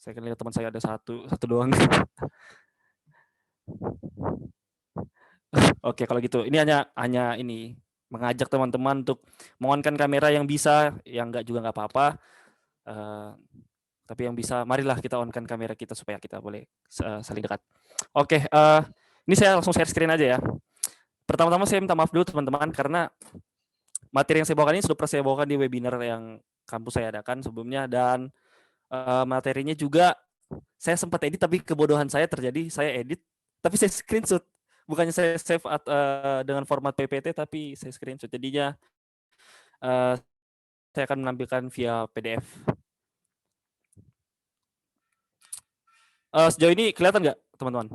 Saya kan lihat teman saya ada satu doang. Oke, kalau gitu. Ini hanya ini mengajak teman-teman untuk mengonkan kamera yang bisa, yang enggak juga nggak apa-apa. Tapi yang bisa, marilah kita onkan kamera kita supaya kita boleh saling dekat. Oke, ini saya langsung share screen aja ya. Pertama-tama saya minta maaf dulu teman-teman karena materi yang saya bawakan ini sudah pernah saya bawakan di webinar yang kampus saya adakan sebelumnya, dan materinya juga saya sempat edit tapi kebodohan saya terjadi, saya edit tapi saya screenshot. Bukannya saya save dengan format PPT tapi saya screenshot. Jadinya saya akan menampilkan via PDF. Sejauh ini kelihatan nggak teman-teman?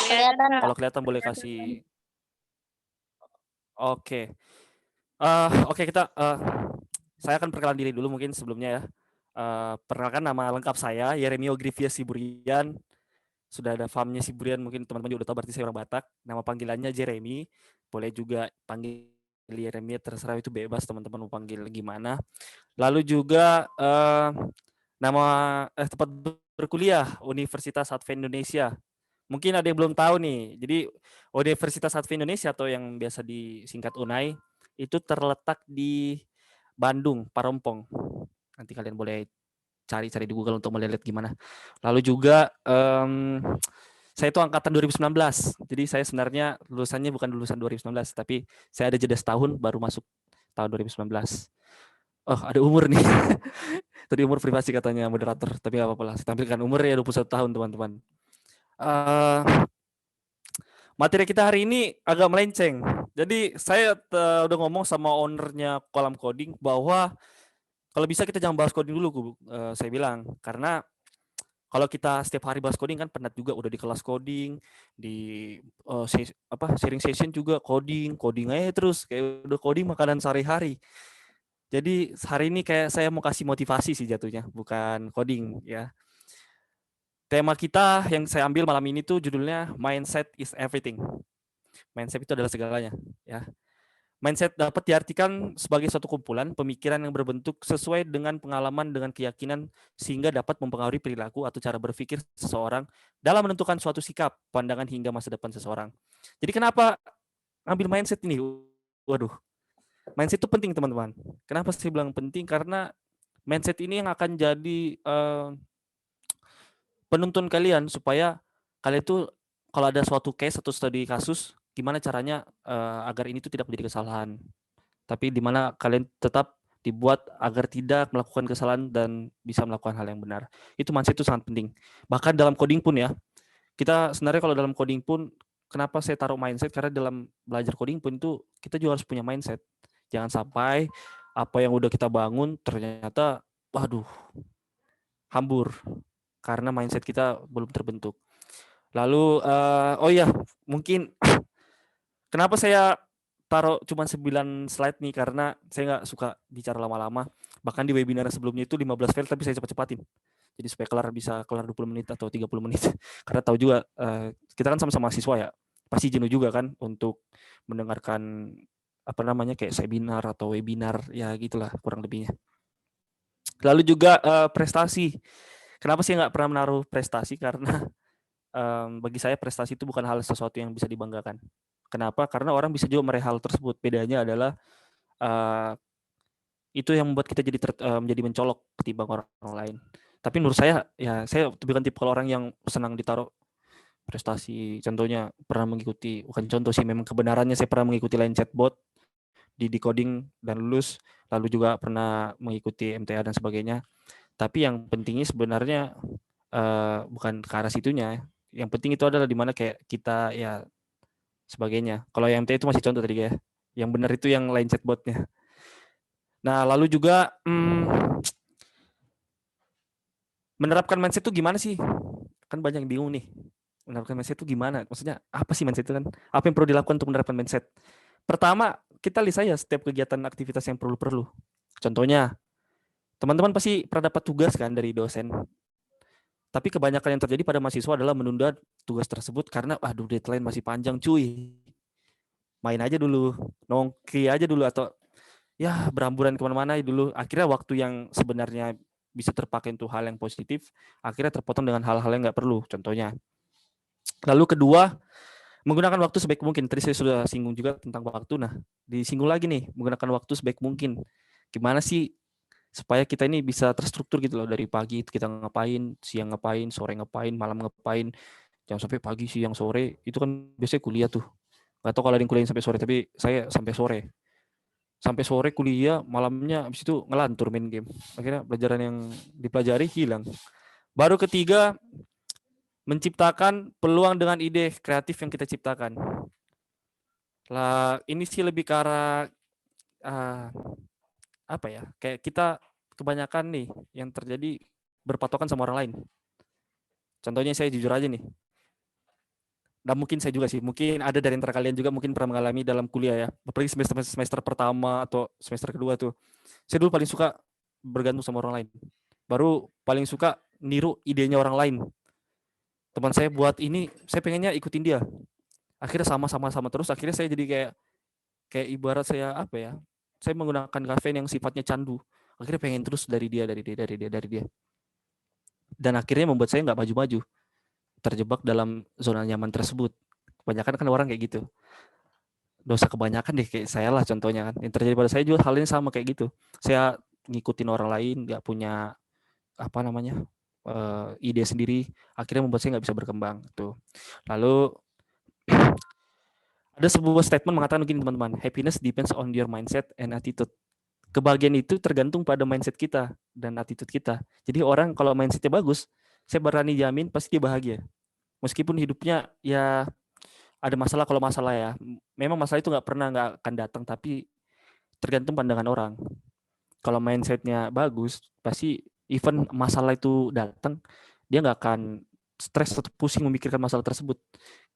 Kelihatan. Kalau kelihatan boleh kasih. Oke. Oke, saya akan perkenalan diri dulu mungkin sebelumnya ya. Perkenalkan, nama lengkap saya Yeremio Grivias Siburian. Sudah ada farmnya Siburian, mungkin teman-teman juga udah tahu, berarti saya orang Batak. Nama panggilannya Jeremy. Boleh juga panggil Yeremia, terserah, itu bebas teman-teman mau panggil gimana. Lalu juga tempat berkuliah Universitas Advent Indonesia. Mungkin ada yang belum tahu nih. Jadi Universitas Advent Indonesia atau yang biasa disingkat UNAI itu terletak di Bandung, Parompong. Nanti kalian boleh cari-cari di Google untuk melihat gimana. Lalu juga saya itu angkatan 2019. Jadi saya sebenarnya lulusannya bukan lulusan 2019, tapi saya ada jeda setahun baru masuk tahun 2019. Oh, ada umur nih. Tadi umur privasi katanya moderator, tapi nggak apa-apa lah. Saya tampilkan umurnya 21 tahun, teman-teman. Materi kita hari ini agak melenceng. Jadi saya udah ngomong sama ownernya Kolam Coding bahwa kalau bisa kita jangan bahas coding dulu, saya bilang, karena kalau kita setiap hari bahas coding kan penat juga, udah di kelas coding, di sharing session juga coding aja terus, kayak udah coding makanan sehari-hari. Jadi hari ini kayak saya mau kasih motivasi sih jatuhnya, bukan coding ya. Tema kita yang saya ambil malam ini tuh judulnya Mindset is Everything. Mindset itu adalah segalanya ya. Mindset dapat diartikan sebagai suatu kumpulan pemikiran yang berbentuk sesuai dengan pengalaman dengan keyakinan sehingga dapat mempengaruhi perilaku atau cara berpikir seseorang dalam menentukan suatu sikap, pandangan hingga masa depan seseorang. Jadi kenapa ambil mindset ini? Waduh, mindset itu penting teman-teman. Kenapa saya bilang penting? Karena mindset ini yang akan jadi penuntun kalian supaya kalian tuh kalau ada suatu case atau studi kasus, gimana caranya agar ini tuh tidak menjadi kesalahan. Tapi di mana kalian tetap dibuat agar tidak melakukan kesalahan dan bisa melakukan hal yang benar. Itu mindset itu sangat penting. Bahkan dalam coding pun ya, kita sebenarnya kalau dalam coding pun, kenapa saya taruh mindset, karena dalam belajar coding pun itu kita juga harus punya mindset. Jangan sampai apa yang udah kita bangun ternyata, waduh, hambur. Karena mindset kita belum terbentuk. Lalu, oh iya, mungkin kenapa saya taruh cuma 9 slide nih, karena saya nggak suka bicara lama-lama. Bahkan di webinar sebelumnya itu 15 file, tapi saya cepat-cepatin. Jadi supaya bisa kelar 20 menit atau 30 menit. Karena tahu juga, kita kan sama-sama mahasiswa ya, pasti jenuh juga kan untuk mendengarkan kayak seminar atau webinar, ya gitulah kurang lebihnya. Lalu juga prestasi. Kenapa sih nggak pernah menaruh prestasi? Karena bagi saya prestasi itu bukan hal sesuatu yang bisa dibanggakan. Kenapa? Karena orang bisa juga meraih hal tersebut. Bedanya adalah itu yang membuat kita menjadi mencolok ketimbang orang lain. Tapi menurut saya, ya saya bukan tipe orang yang senang ditaruh prestasi. Contohnya pernah mengikuti, bukan contoh sih, memang kebenarannya saya pernah mengikuti Line Chatbot di decoding dan lulus. Lalu juga pernah mengikuti MTA dan sebagainya. Tapi yang pentingnya sebenarnya bukan ke arah situnya. Yang penting itu adalah di mana kayak kita ya sebagainya. Kalau yang MTA itu masih contoh tadi ya. Yang benar itu yang Line Chatbotnya. Nah, lalu juga menerapkan mindset itu gimana sih? Kan banyak yang bingung nih. Menerapkan mindset itu gimana? Maksudnya apa sih mindset itu kan? Apa yang perlu dilakukan untuk menerapkan mindset? Pertama, kita lihat saja setiap kegiatan aktivitas yang perlu. Contohnya, teman-teman pasti pernah dapat tugas kan dari dosen. Tapi kebanyakan yang terjadi pada mahasiswa adalah menunda tugas tersebut karena aduh deadline masih panjang cuy. Main aja dulu, nongki aja dulu, atau ya beramburan kemana-mana dulu. Akhirnya waktu yang sebenarnya bisa terpakai untuk hal yang positif, akhirnya terpotong dengan hal-hal yang nggak perlu, contohnya. Lalu kedua, menggunakan waktu sebaik mungkin. Tadi saya sudah singgung juga tentang waktu. Nah, disinggung lagi nih, menggunakan waktu sebaik mungkin. Gimana sih supaya kita ini bisa terstruktur gitu loh, dari pagi itu kita ngapain, siang ngapain, sore ngapain, malam ngapain. Jangan sampai pagi, siang, sore, itu kan biasanya kuliah tuh. Gak tau kalau ada yang kuliah sampai sore, tapi saya sampai sore. Sampai sore kuliah, malamnya habis itu ngelantur main game. Akhirnya pelajaran yang dipelajari hilang. Baru ketiga, menciptakan peluang dengan ide kreatif yang kita ciptakan. Lah, ini sih lebih ke arah apa ya? Kayak kita kebanyakan nih yang terjadi berpatokan sama orang lain. Contohnya saya jujur aja nih. Dan mungkin saya juga sih, mungkin ada dari antara kalian juga mungkin pernah mengalami dalam kuliah ya. Apalagi semester pertama atau semester kedua tuh. Saya dulu paling suka bergantung sama orang lain. Baru paling suka niru idenya orang lain. Teman saya buat ini, saya pengennya ikutin dia. Akhirnya sama-sama terus, akhirnya saya jadi kayak ibarat saya apa ya? Saya menggunakan kafein yang sifatnya candu. Akhirnya pengen terus dari dia. Dan akhirnya membuat saya nggak maju-maju. Terjebak dalam zona nyaman tersebut. Kebanyakan kan orang kayak gitu. Dosa kebanyakan deh kayak saya lah contohnya kan. Yang terjadi pada saya juga halnya sama kayak gitu. Saya ngikutin orang lain, nggak punya apa namanya ide sendiri. Akhirnya membuat saya nggak bisa berkembang. Tuh. Lalu ada sebuah statement mengatakan begini teman-teman. Happiness depends on your mindset and attitude. Kebahagiaan itu tergantung pada mindset kita dan attitude kita. Jadi orang kalau mindsetnya bagus, saya berani jamin pasti dia bahagia. Meskipun hidupnya ya ada masalah, kalau masalah ya. Memang masalah itu nggak akan datang, tapi tergantung pandangan orang. Kalau mindsetnya bagus, pasti even masalah itu datang, dia nggak akan stres atau pusing memikirkan masalah tersebut.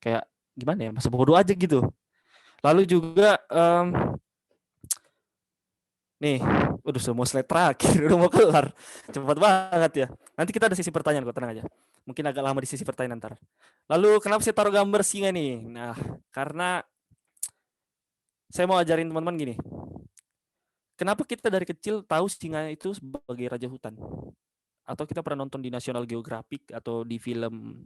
Kayak gimana ya, masa bodoh aja gitu. Lalu juga nih, udah semua slide terakhir, udah mau kelar. Cepat banget ya. Nanti kita ada sesi pertanyaan kok, tenang aja. Mungkin agak lama di sesi pertanyaan ntar. Lalu kenapa saya taruh gambar singa nih? Nah, karena saya mau ajarin teman-teman gini. Kenapa kita dari kecil tahu singa itu sebagai raja hutan? Atau kita pernah nonton di National Geographic atau di film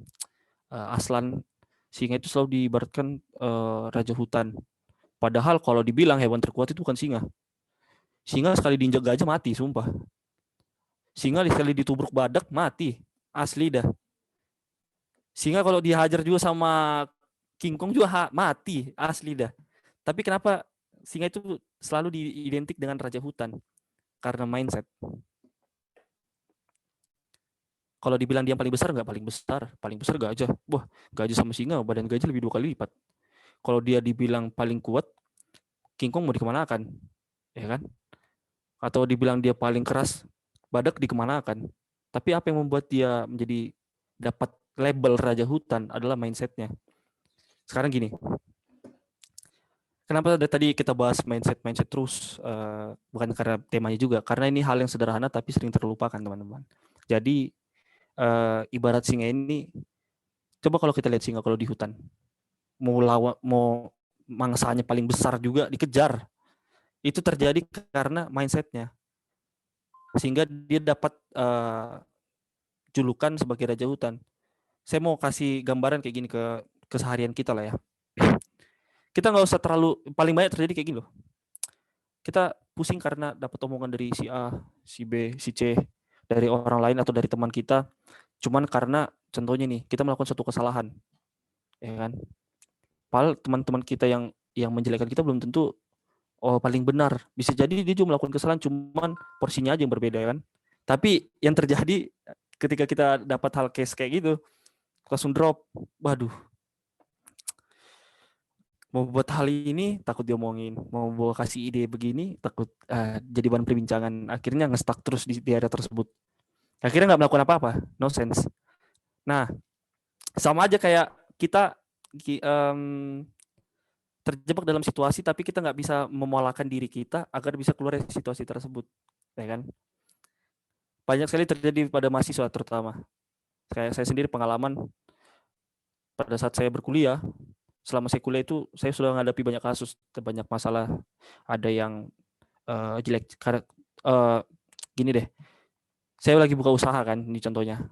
Aslan, singa itu selalu diibaratkan raja hutan. Padahal kalau dibilang hewan terkuat itu bukan singa. Singa sekali diinjak gajah mati, sumpah. Singa sekali ditubruk badak mati, asli dah. Singa kalau dihajar juga sama King Kong juga mati, asli dah. Tapi kenapa singa itu selalu diidentik dengan raja hutan? Karena mindset. Kalau dibilang dia paling besar, nggak paling besar. Paling besar gajah. Wah, gajah sama singa, badan gajah lebih 2 kali lipat. Kalau dia dibilang paling kuat, King Kong mau dikemanakan? Ya kan? Atau dibilang dia paling keras, badak dikemanakan? Tapi apa yang membuat dia menjadi dapat label raja hutan adalah mindsetnya. Sekarang gini, kenapa tadi kita bahas mindset terus? Bukan karena temanya juga, karena ini hal yang sederhana tapi sering terlupakan teman-teman. Jadi ibarat singa ini, coba kalau kita lihat singa kalau di hutan, mau mangsanya paling besar juga dikejar. Itu terjadi karena mindsetnya, sehingga dia dapat julukan sebagai raja hutan. Saya mau kasih gambaran kayak gini ke keseharian kita lah ya. Kita nggak usah terlalu, paling banyak terjadi kayak gini loh. Kita pusing karena dapat omongan dari si A, si B, si C, dari orang lain atau dari teman kita, cuman karena contohnya nih, kita melakukan suatu kesalahan, ya kan? Padahal teman-teman kita yang menjelekkan kita belum tentu paling benar. Bisa jadi dia juga melakukan kesalahan, cuman porsinya aja yang berbeda, kan? Tapi yang terjadi ketika kita dapat hal case kayak gitu, langsung drop. Waduh, mau buat hal ini takut diomongin, mau bawa kasih ide begini takut jadi bahan perbincangan, akhirnya ngestak terus di area tersebut, akhirnya nggak melakukan apa-apa, no sense. Nah, sama aja kayak kita terjebak dalam situasi tapi kita nggak bisa memolakan diri kita agar bisa keluar dari situasi tersebut, ya kan? Banyak sekali terjadi pada mahasiswa terutama. Kayak saya sendiri pengalaman pada saat saya berkuliah, selama saya kuliah itu saya sudah menghadapi banyak kasus, banyak masalah. Ada yang jelek, gini deh, Saya lagi buka usaha kan, ini contohnya.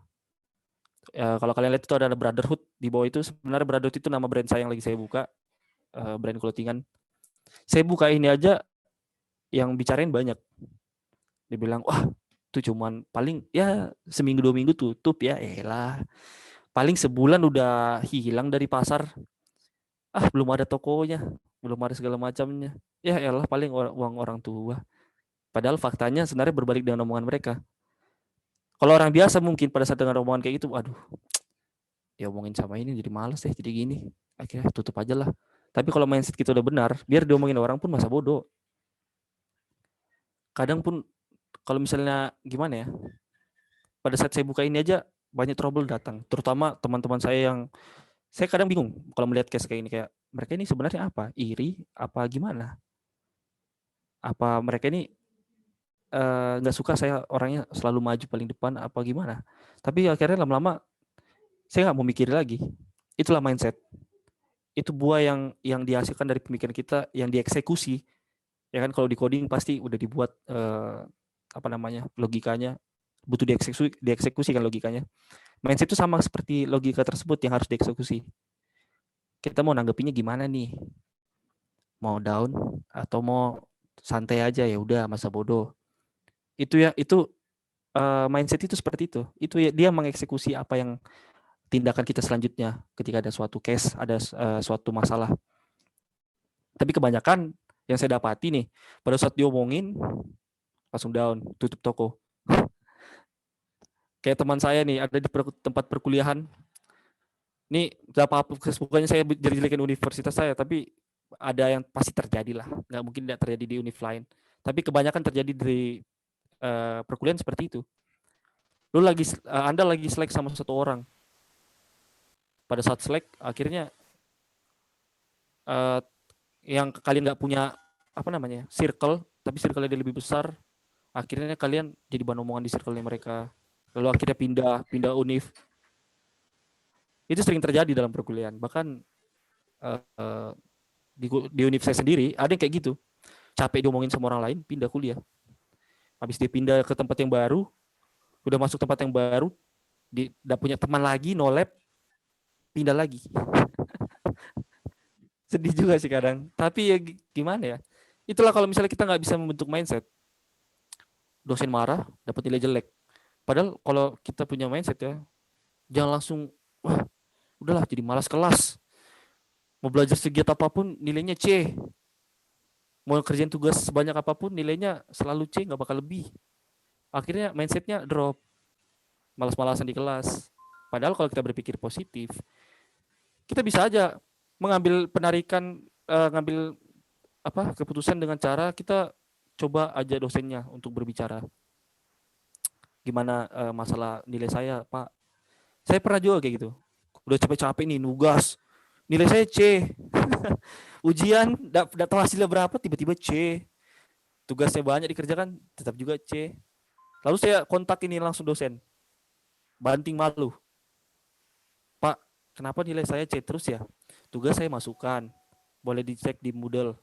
Kalau kalian lihat itu ada Brotherhood di bawah itu, sebenarnya Brotherhood itu nama brand saya yang lagi saya buka, brand clothingan. Saya buka ini aja yang bicarain banyak. Dibilang, wah itu cuman paling ya seminggu 2 minggu tutup ya, elah. Paling sebulan udah hilang dari pasar. Ah belum ada tokonya, belum ada segala macamnya. Ya elah paling uang orang tua. Padahal faktanya sebenarnya berbalik dengan omongan mereka. Kalau orang biasa mungkin pada saat dengar omongan kayak gitu, aduh, ya omongin sama ini jadi males deh, jadi gini. Akhirnya tutup aja lah. Tapi kalau mindset kita udah benar, biar diomongin orang pun masa bodoh. Kadang pun kalau misalnya gimana ya, pada saat saya buka ini aja banyak trouble datang. Terutama teman-teman saya yang saya kadang bingung kalau melihat case kayak ini, kayak mereka ini sebenarnya apa? Iri apa gimana? Apa mereka ini nggak suka saya orangnya selalu maju paling depan apa gimana? Tapi akhirnya lama-lama saya nggak mau mikir lagi. Itulah mindset. Itu buah yang dihasilkan dari pemikiran kita yang dieksekusi. Ya kan kalau di coding pasti udah dibuat apa namanya logikanya butuh dieksekusi kan logikanya. Mindset itu sama seperti logika tersebut yang harus dieksekusi. Kita mau nanggepinnya gimana nih? Mau down atau mau santai aja ya udah masa bodoh. Itu ya itu mindset itu seperti itu. Itu ya, dia mengeksekusi apa yang tindakan kita selanjutnya ketika ada suatu case, ada suatu masalah. Tapi kebanyakan yang saya dapati nih, pada saat diomongin langsung down, tutup toko. Kayak teman saya nih ada di tempat perkuliahan. Ini bukannya saya jelek-jelekin universitas saya, tapi ada yang pasti terjadi lah. Nggak mungkin tidak terjadi di univ lain. Tapi kebanyakan terjadi di perkuliahan seperti itu. Anda lagi selek sama satu orang. Pada saat selek, akhirnya yang kalian nggak punya apa namanya circle, tapi circle dia lebih besar. Akhirnya kalian jadi bahan omongan di circle mereka. Lalu akhirnya pindah univ. Itu sering terjadi dalam perkuliahan. Bahkan uh, di univ saya sendiri ada yang kayak gitu. Capek diomongin sama orang lain, pindah kuliah. Habis dia pindah ke tempat yang baru, udah masuk tempat yang baru, udah punya teman lagi, no lab, pindah lagi. Sedih juga sih kadang. Tapi ya gimana ya? Itulah kalau misalnya kita nggak bisa membentuk mindset. Dosen marah, dapat nilai jelek. Padahal kalau kita punya mindset ya, jangan langsung, wah udahlah jadi malas kelas. Mau belajar segiat apapun nilainya C. Mau kerjain tugas sebanyak apapun nilainya selalu C, nggak bakal lebih. Akhirnya mindsetnya drop. Malas-malasan di kelas. Padahal kalau kita berpikir positif, kita bisa aja mengambil penarikan, ngambil apa keputusan dengan cara kita coba aja dosennya untuk berbicara. Gimana masalah nilai saya, Pak? Saya pernah juga kayak gitu. Udah capek-capek nih nugas. Nilai saya C. Ujian enggak tahu hasilnya berapa tiba-tiba C. Tugasnya banyak dikerjakan tetap juga C. Lalu saya kontak ini langsung dosen. Banting malu. Pak, kenapa nilai saya C terus ya? Tugas saya masukkan. Boleh dicek di Moodle.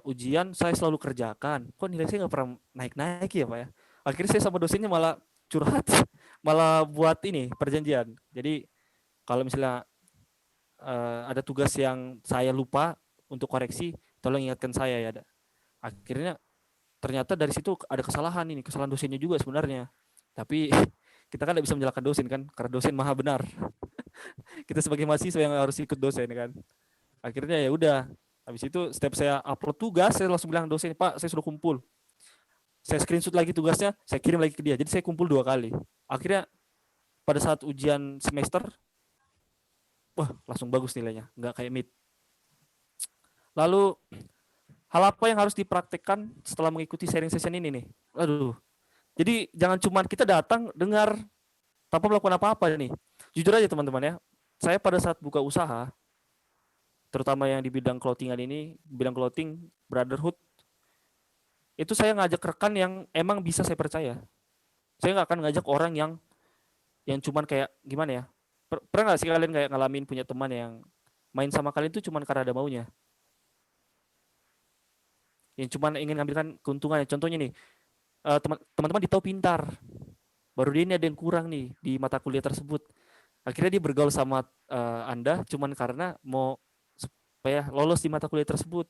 Ujian saya selalu kerjakan. Kok nilai saya nggak pernah naik-naik ya Pak ya? Akhirnya saya sama dosennya malah curhat. Malah buat ini perjanjian. Jadi kalau misalnya ada tugas yang saya lupa untuk koreksi, tolong ingatkan saya ya. Akhirnya ternyata dari situ ada kesalahan ini, kesalahan dosennya juga sebenarnya. Tapi kita kan tidak bisa menyalahkan dosen kan, karena dosen maha benar. Kita sebagai mahasiswa yang harus ikut dosen kan. Akhirnya ya udah, habis itu setiap saya upload tugas, saya langsung bilang dosen, Pak, saya sudah kumpul. Saya screenshot lagi tugasnya, saya kirim lagi ke dia. Jadi saya kumpul 2 kali. Akhirnya pada saat ujian semester, wah langsung bagus nilainya, nggak kayak mid. Lalu hal apa yang harus dipraktekkan setelah mengikuti sharing session ini nih? Aduh, jadi jangan cuma kita datang, dengar, tanpa melakukan apa-apa nih. Jujur aja teman-teman ya, saya pada saat buka usaha, terutama yang di bidang clothingan ini, bidang clothing, Brotherhood, itu saya ngajak rekan yang emang bisa saya percaya. Saya nggak akan ngajak orang yang cuman kayak gimana ya? Pernah nggak sih kalian kayak ngalamin punya teman yang main sama kalian itu cuman karena ada maunya? Yang cuman ingin ngambilkan keuntungan. Contohnya nih, teman-teman ditahu pintar, baru dia ini ada yang kurang nih di mata kuliah tersebut. Akhirnya dia bergaul sama Anda cuman karena mau supaya lolos di mata kuliah tersebut.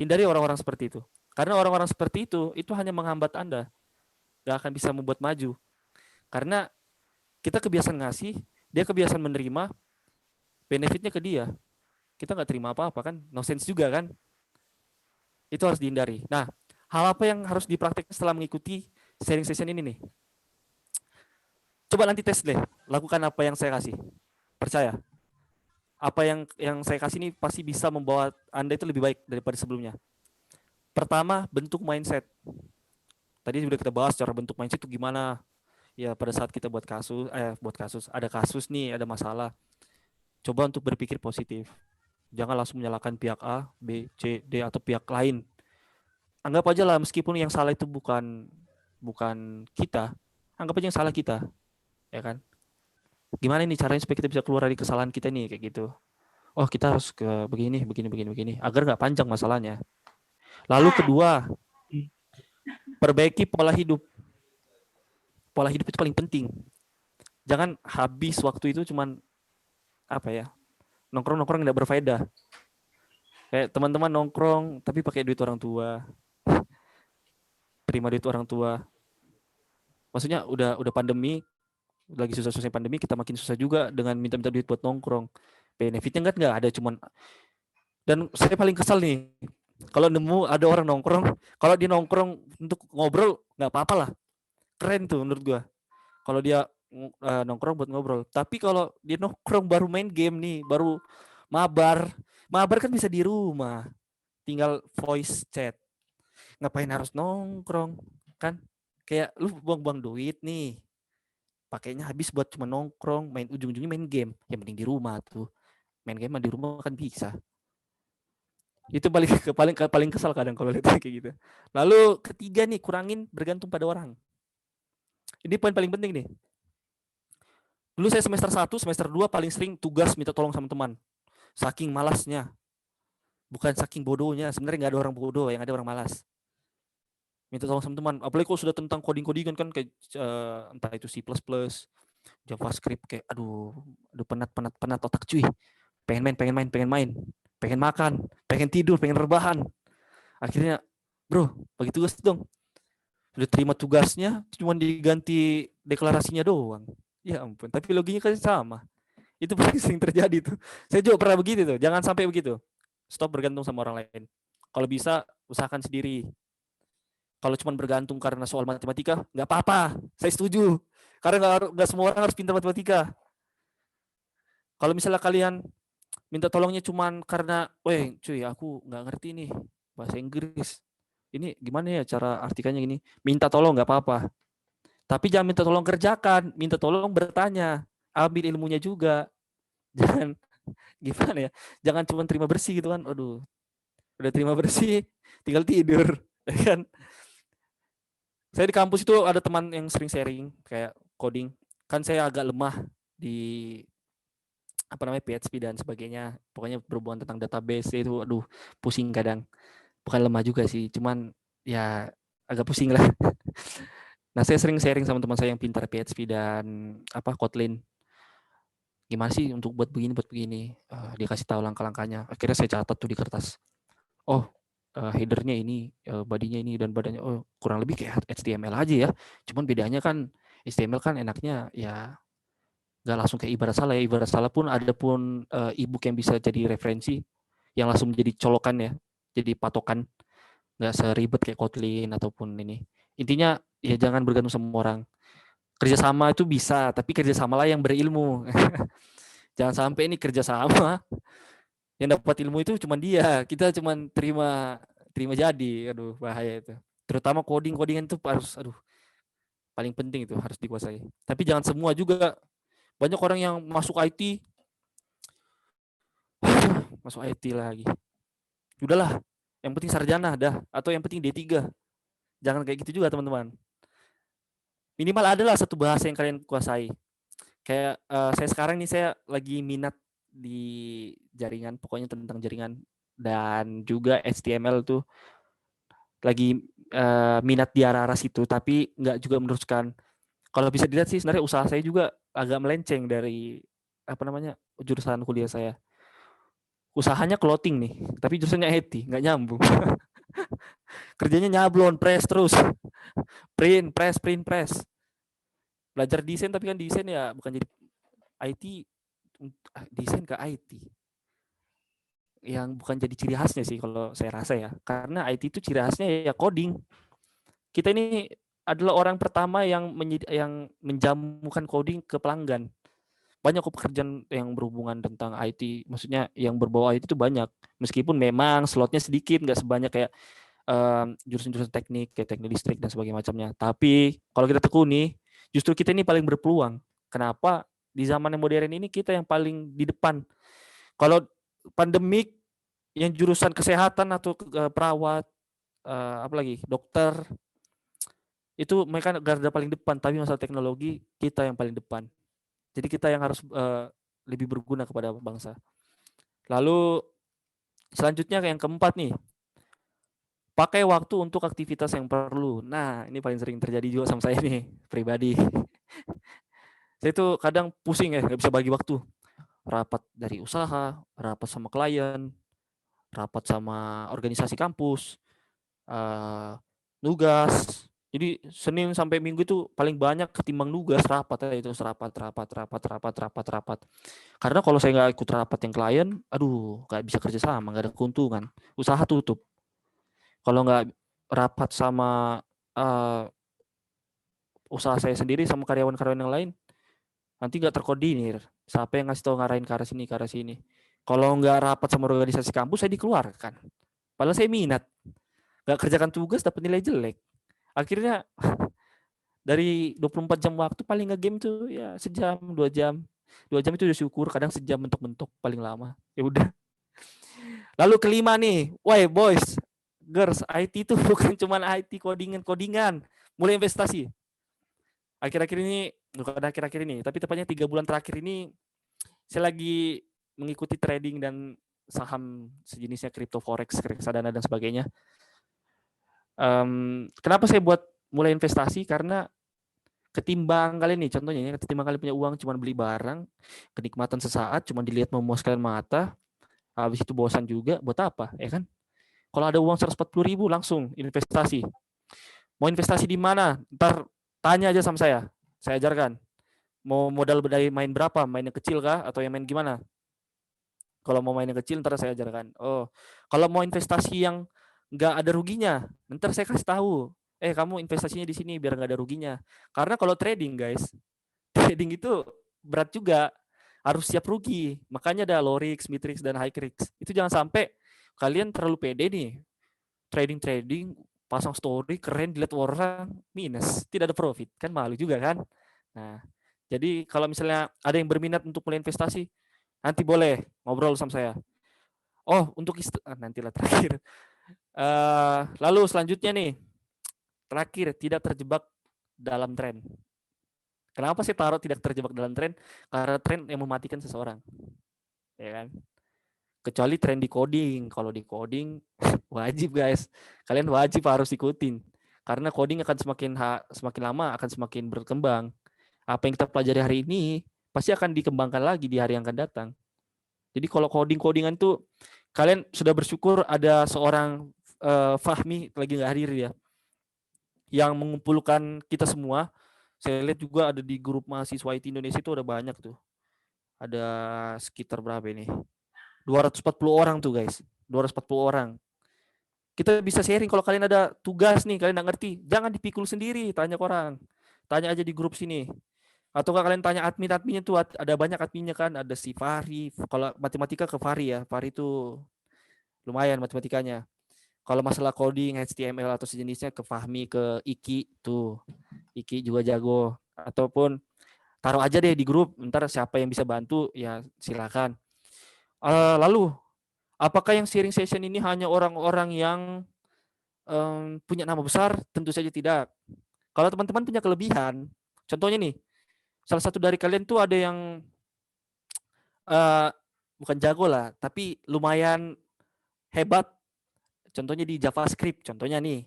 Hindari orang-orang seperti itu. Karena orang-orang seperti itu hanya menghambat Anda. Gak akan bisa membuat maju. Karena kita kebiasaan ngasih, dia kebiasaan menerima, benefitnya ke dia. Kita nggak terima apa-apa kan, no sense juga kan. Itu harus dihindari. Nah, hal apa yang harus dipraktikkan setelah mengikuti sharing session ini nih? Coba nanti tes deh, lakukan apa yang saya kasih. Percaya. Apa yang saya kasih ini pasti bisa membawa Anda itu lebih baik daripada sebelumnya. Pertama, bentuk mindset. Tadi sudah kita bahas cara bentuk mindset itu gimana. Ya pada saat kita buat kasus, ada kasus nih, ada masalah. Coba untuk berpikir positif. Jangan langsung menyalahkan pihak A, B, C, D atau pihak lain. Anggap aja lah meskipun yang salah itu bukan kita, anggap aja yang salah kita, ya kan? Gimana nih caranya supaya kita bisa keluar dari kesalahan kita nih kayak gitu? Oh kita harus ke begini, agar nggak panjang masalahnya. Lalu kedua, perbaiki pola hidup. Pola hidup itu paling penting. Jangan habis waktu itu cuman apa ya, nongkrong nggak berfaedah. Kayak teman-teman nongkrong tapi pakai duit orang tua, terima duit orang tua. Maksudnya udah pandemi, lagi susah-susah pandemi, kita makin susah juga dengan minta-minta duit buat nongkrong. Benefitnya nggak ada, cuman. Dan saya paling kesal nih, kalau nemu ada orang nongkrong, kalau dia nongkrong untuk ngobrol nggak apa-apa lah, keren tuh menurut gua. Kalau dia nongkrong buat ngobrol. Tapi kalau dia nongkrong baru main game nih, baru mabar kan bisa di rumah, tinggal voice chat. Ngapain harus nongkrong kan? Kayak lu buang-buang duit nih, pakainya habis buat cuma nongkrong, main ujung-ujungnya main game. Yang penting di rumah tuh, main game di rumah kan bisa. Itu paling kesal kadang kalau lihat kayak gitu. Lalu ketiga nih, kurangin bergantung pada orang. Ini poin paling penting nih. Dulu saya semester 1, semester 2 paling sering tugas minta tolong sama teman. Saking malasnya. Bukan saking bodohnya, sebenarnya nggak ada orang bodoh, yang ada orang malas. Minta tolong sama teman. Apalagi kalau sudah tentang coding-codingan kan kayak entah itu C++, JavaScript, kayak aduh penat otak cuy. Pengen main, pengen makan, pengen tidur, pengen rebahan. Akhirnya, bro, bagi tugas dong. Udah terima tugasnya, cuma diganti deklarasinya doang. Ya ampun, tapi loginya kan sama. Itu paling sering terjadi tuh. Saya juga pernah begitu tuh. Jangan sampai begitu. Stop bergantung sama orang lain. Kalau bisa, usahakan sendiri. Kalau cuma bergantung karena soal matematika, nggak apa-apa. Saya setuju. Karena nggak semua orang harus pintar matematika. Kalau misalnya kalian minta tolongnya cuma karena, weh cuy aku nggak ngerti nih bahasa Inggris. Ini gimana ya cara artikannya gini. Minta tolong nggak apa-apa. Tapi jangan minta tolong kerjakan. Minta tolong bertanya. Ambil ilmunya juga. Jangan, gimana ya. Jangan cuma terima bersih gitu kan. Aduh, udah terima bersih, tinggal tidur. Kan saya di kampus itu ada teman yang sering sharing kayak coding. Kan saya agak lemah di apa namanya PHP dan sebagainya. Pokoknya berhubungan tentang database itu aduh pusing kadang. Bukan lemah juga sih, cuman ya agak pusing lah. Nah, saya sering sharing sama teman saya yang pintar PHP dan apa Kotlin. Gimana sih untuk buat begini. Dia kasih tahu langkah-langkahnya. Akhirnya saya catat tuh di kertas. Oh, headernya ini, bodinya ini dan badannya kurang lebih kayak HTML aja ya. Cuman bedanya kan HTML kan enaknya ya nggak langsung kayak ibarat salah ya. Ibarat salah pun ada pun e-book yang bisa jadi referensi yang langsung jadi colokan ya, jadi patokan, nggak seribet kayak Kotlin ataupun ini. Intinya ya jangan bergantung sama orang. Kerjasama itu bisa, tapi kerjasamalah yang berilmu. Jangan sampai ini kerjasama yang dapat ilmu itu cuma dia, kita cuma terima jadi. Aduh bahaya itu. Terutama codingan itu harus paling penting itu harus dikuasai. Tapi jangan semua juga. Banyak orang yang masuk IT masuk IT lagi. Udahlah, yang penting sarjana dah atau yang penting D3. Jangan kayak gitu juga teman-teman. Minimal adalah satu bahasa yang kalian kuasai. Kayak saya sekarang nih saya lagi minat di jaringan, pokoknya tentang jaringan dan juga HTML tuh lagi minat di arah situ, tapi nggak juga meneruskan. Kalau bisa dilihat sih sebenarnya usaha saya juga agak melenceng dari jurusan kuliah saya. Usahanya clothing nih, tapi jurusannya IT, nggak nyambung. Kerjanya nyablon, press terus, print press. Belajar desain tapi kan desain ya bukan jadi IT, desain ke IT. Yang bukan jadi ciri khasnya sih kalau saya rasa ya. Karena IT itu ciri khasnya ya coding. Kita ini adalah orang pertama yang menjamukan coding ke pelanggan. Banyak kok pekerjaan yang berhubungan tentang IT, maksudnya yang berbau IT itu banyak. Meskipun memang slotnya sedikit, nggak sebanyak kayak jurusan-jurusan teknik, kayak teknik listrik dan sebagainya macamnya. Tapi kalau kita tekuni, justru kita ini paling berpeluang. Kenapa? Di zaman yang modern ini kita yang paling di depan. Kalau pandemik, yang jurusan kesehatan atau perawat, apalagi dokter, itu mereka garda paling depan. Tapi masalah teknologi, kita yang paling depan. Jadi kita yang harus lebih berguna kepada bangsa. Lalu selanjutnya yang keempat nih, pakai waktu untuk aktivitas yang perlu. Nah, ini paling sering terjadi juga sama saya nih, pribadi. Saya tuh kadang pusing ya, nggak bisa bagi waktu. Rapat dari usaha, rapat sama klien, rapat sama organisasi kampus, nugas. Jadi Senin sampai Minggu itu paling banyak ketimbang nugas rapat ya, itu rapat. Karena kalau saya nggak ikut rapat yang klien, aduh nggak bisa kerja sama, nggak ada keuntungan, usaha tutup. Kalau nggak rapat sama usaha saya sendiri sama karyawan-karyawan yang lain, nanti nggak terkoordinir. Siapa yang ngasih tahu ngarahin ke arah sini. Kalau nggak rapat sama organisasi kampus, saya dikeluarkan. Padahal saya minat. Nggak kerjakan tugas, dapat nilai jelek. Akhirnya dari 24 jam waktu paling nge-game tuh ya sejam, 2 jam. 2 jam itu udah syukur, kadang sejam mentok-mentok paling lama. Ya udah. Lalu kelima nih, why boys, girls, IT itu bukan cuma IT codingan. Mulai investasi. Akhir-akhir ini, bukan akhir-akhir ini, tapi tepatnya 3 bulan terakhir ini, saya lagi mengikuti trading dan saham sejenisnya crypto forex, reksadana dan sebagainya. Kenapa saya buat mulai investasi? Karena ketimbang kalian nih, contohnya ya, ketimbang kalian punya uang cuma beli barang, kenikmatan sesaat, cuma dilihat memuaskan mata, habis itu bosan juga, buat apa? Ya kan? Kalau ada uang 140.000 langsung investasi. Mau investasi di mana? Ntar tanya aja sama saya ajarkan. Mau modal dari main berapa? Main yang kecil kah? Atau yang main gimana? Kalau mau main yang kecil, ntar saya ajarkan. Oh, kalau mau investasi yang nggak ada ruginya, ntar saya kasih tahu. Kamu investasinya di sini biar nggak ada ruginya. Karena kalau trading, guys, trading itu berat juga. Harus siap rugi. Makanya ada low risk, mid risk, dan high risk. Itu jangan sampai kalian terlalu pede nih. Trading, pasang story, keren, dilihat orang, minus. Tidak ada profit. Kan malu juga kan? Nah, jadi kalau misalnya ada yang berminat untuk mulai investasi, nanti boleh ngobrol sama saya. Oh, untuk nantilah terakhir. Lalu selanjutnya nih, terakhir tidak terjebak dalam tren. Kenapa sih taruh tidak terjebak dalam tren? Karena tren yang mematikan seseorang, ya kan? Kecuali tren di coding. Kalau di coding wajib guys, kalian wajib harus ikutin. Karena coding akan semakin lama akan semakin berkembang. Apa yang kita pelajari hari ini pasti akan dikembangkan lagi di hari yang akan datang. Jadi kalau codingan tuh kalian sudah bersyukur ada seorang Fahmi lagi nggak hadir ya, yang mengumpulkan kita semua. Saya lihat juga ada di grup mahasiswa IT Indonesia itu ada banyak tuh. Ada sekitar berapa ini? 240 orang tuh guys. 240 orang. Kita bisa sharing kalau kalian ada tugas nih, kalian nggak ngerti. Jangan dipikul sendiri, tanya ke orang. Tanya aja di grup sini. Atau kalian tanya adminnya tuh, ada banyak adminnya kan. Ada si Fahri. Kalau matematika ke Fahri ya. Fahri tuh lumayan matematikanya. Kalau masalah coding, HTML atau sejenisnya ke Fahmi, ke Iki tuh. Iki juga jago. Ataupun taruh aja deh di grup, ntar siapa yang bisa bantu ya silakan. Lalu apakah yang sharing session ini hanya orang-orang yang punya nama besar? Tentu saja tidak. Kalau teman-teman punya kelebihan, contohnya nih, salah satu dari kalian tuh ada yang bukan jago lah, tapi lumayan hebat. Contohnya di JavaScript, contohnya nih.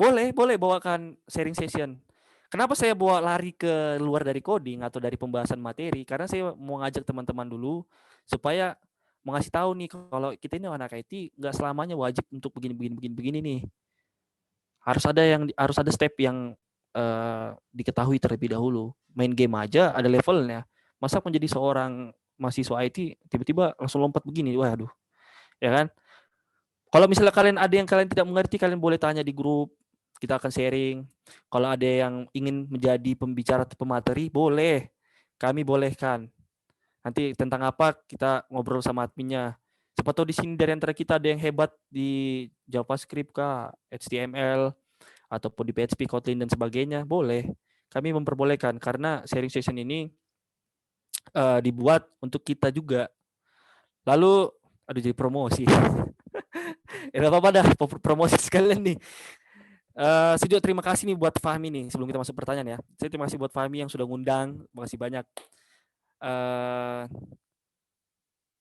Boleh bawakan sharing session. Kenapa saya bawa lari ke luar dari coding atau dari pembahasan materi? Karena saya mau ngajak teman-teman dulu supaya mau ngasih tahu nih kalau kita ini anak IT nggak selamanya wajib untuk begini nih. Harus ada step yang diketahui terlebih dahulu. Main game aja ada levelnya. Masa menjadi seorang mahasiswa IT tiba-tiba langsung lompat begini? Waduh, ya kan? Kalau misalnya kalian tidak mengerti, kalian boleh tanya di grup. Kita akan sharing. Kalau ada yang ingin menjadi pembicara atau pemateri, boleh. Kami bolehkan. Nanti tentang apa kita ngobrol sama adminnya. Siapa tahu di sini dari antara kita ada yang hebat di JavaScript kah, HTML, ataupun di PHP, Kotlin, dan sebagainya. Boleh. Kami memperbolehkan karena sharing session ini dibuat untuk kita juga. Lalu, aduh jadi promosi. Ya apa-apa dah, promosi sekalian nih. Saya juga terima kasih nih buat Fahmi nih sebelum kita masuk pertanyaan ya. Saya terima kasih buat Fahmi yang sudah ngundang, makasih banyak.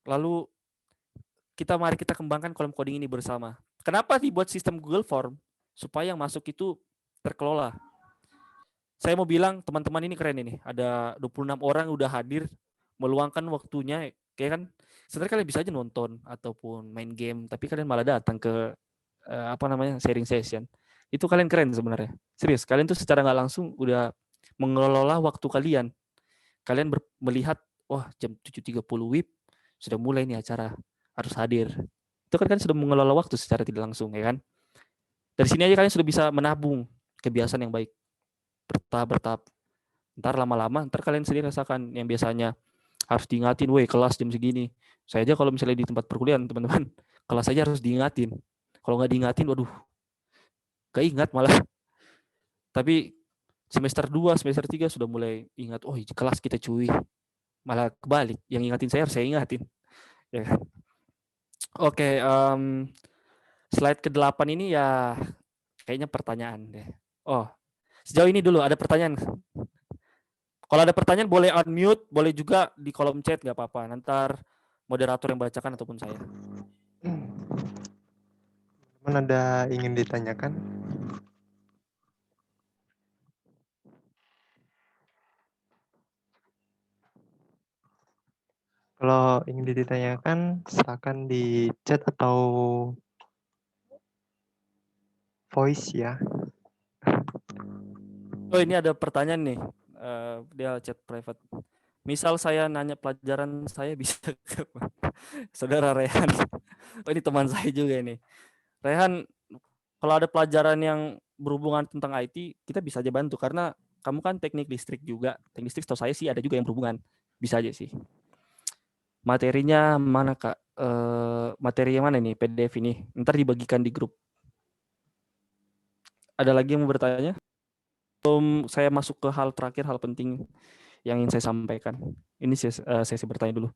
Lalu mari kita kembangkan kolom coding ini bersama. Kenapa dibuat sistem Google Form? Supaya yang masuk itu terkelola. Saya mau bilang teman-teman ini keren ini. Ada 26 orang udah hadir meluangkan waktunya, kayak kan sebenarnya kalian bisa aja nonton ataupun main game, tapi kalian malah datang ke sharing session. Itu kalian keren sebenarnya. Serius, kalian tuh secara nggak langsung udah mengelola waktu kalian. Kalian melihat, wah jam 7.30 WIB sudah mulai nih acara, harus hadir. Itu kan sudah mengelola waktu secara tidak langsung, ya kan? Dari sini aja kalian sudah bisa menabung kebiasaan yang baik. Bertahap. Ntar lama-lama, ntar kalian sendiri rasakan yang biasanya harus diingatin, weh kelas jam segini. Saya aja kalau misalnya di tempat perkuliahan, teman-teman, kelas aja harus diingatin. Kalau nggak diingatin, waduh, gak ingat malah. Tapi semester 2, semester 3 sudah mulai ingat, oh kelas kita cuy. Malah kebalik, yang ingatin saya harus saya ingatin. Ya. Oke, slide ke-8 ini ya kayaknya pertanyaan deh. Oh, sejauh ini dulu ada pertanyaan. Kalau ada pertanyaan boleh unmute, boleh juga di kolom chat, nggak apa-apa. Nanti moderator yang bacakan ataupun saya. Teman ada ingin ditanyakan? Kalau ingin ditanyakan, silakan di chat atau voice ya. Oh, ini ada pertanyaan nih. Dia chat private. Misal saya nanya pelajaran saya bisa ke Saudara Rehan. Oh, ini teman saya juga ini. Rehan, kalau ada pelajaran yang berhubungan tentang IT, kita bisa aja bantu karena kamu kan teknik listrik juga. Teknik listrik setahu saya sih ada juga yang berhubungan. Bisa aja sih. Materinya mana Kak? Materi yang mana nih? PDF ini. Ntar dibagikan di grup. Ada lagi yang mau bertanya? Sebelum saya masuk ke hal terakhir, hal penting yang ingin saya sampaikan. Ini sesi bertanya dulu.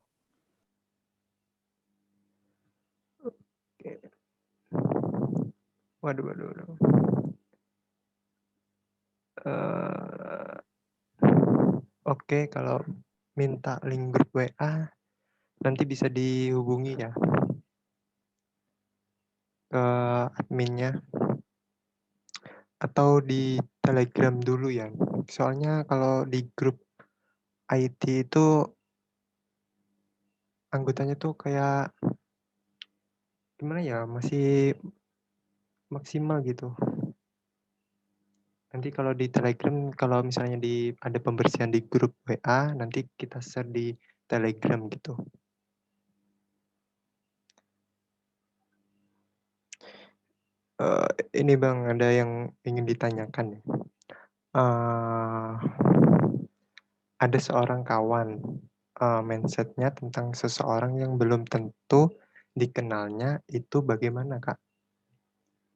Waduh. Oke, kalau minta link grup WA nanti bisa dihubungi ya ke adminnya atau di Telegram dulu ya. Soalnya kalau di grup IT itu anggotanya tuh kayak gimana ya, masih maksimal gitu. Nanti kalau di Telegram, kalau misalnya ada pembersihan di grup WA, nanti kita share di Telegram gitu. Ini Bang, ada yang ingin ditanyakan. Ada seorang kawan, mindset-nya tentang seseorang yang belum tentu dikenalnya itu bagaimana, Kak?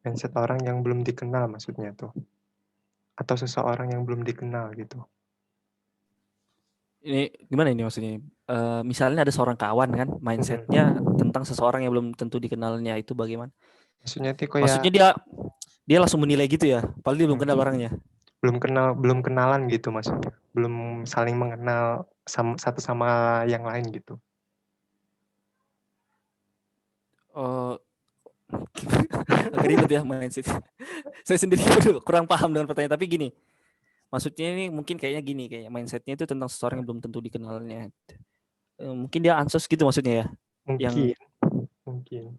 Mindset orang yang belum dikenal maksudnya tuh. Atau seseorang yang belum dikenal gitu. Ini gimana ini maksudnya? Misalnya ada seorang kawan kan, mindsetnya tentang seseorang yang belum tentu dikenalnya itu bagaimana? Maksudnya tuh kayak Maksudnya dia langsung menilai gitu ya, padahal dia belum kenal orangnya. belum kenalan gitu maksudnya. Belum saling mengenal satu sama yang lain gitu. Agak ribet ya mindset. Saya sendiri kurang paham dengan pertanyaan, tapi gini. Maksudnya ini mungkin kayaknya gini, kayak mindsetnya itu tentang seseorang yang belum tentu dikenalnya. Mungkin dia ansos gitu maksudnya ya. Yang Mungkin.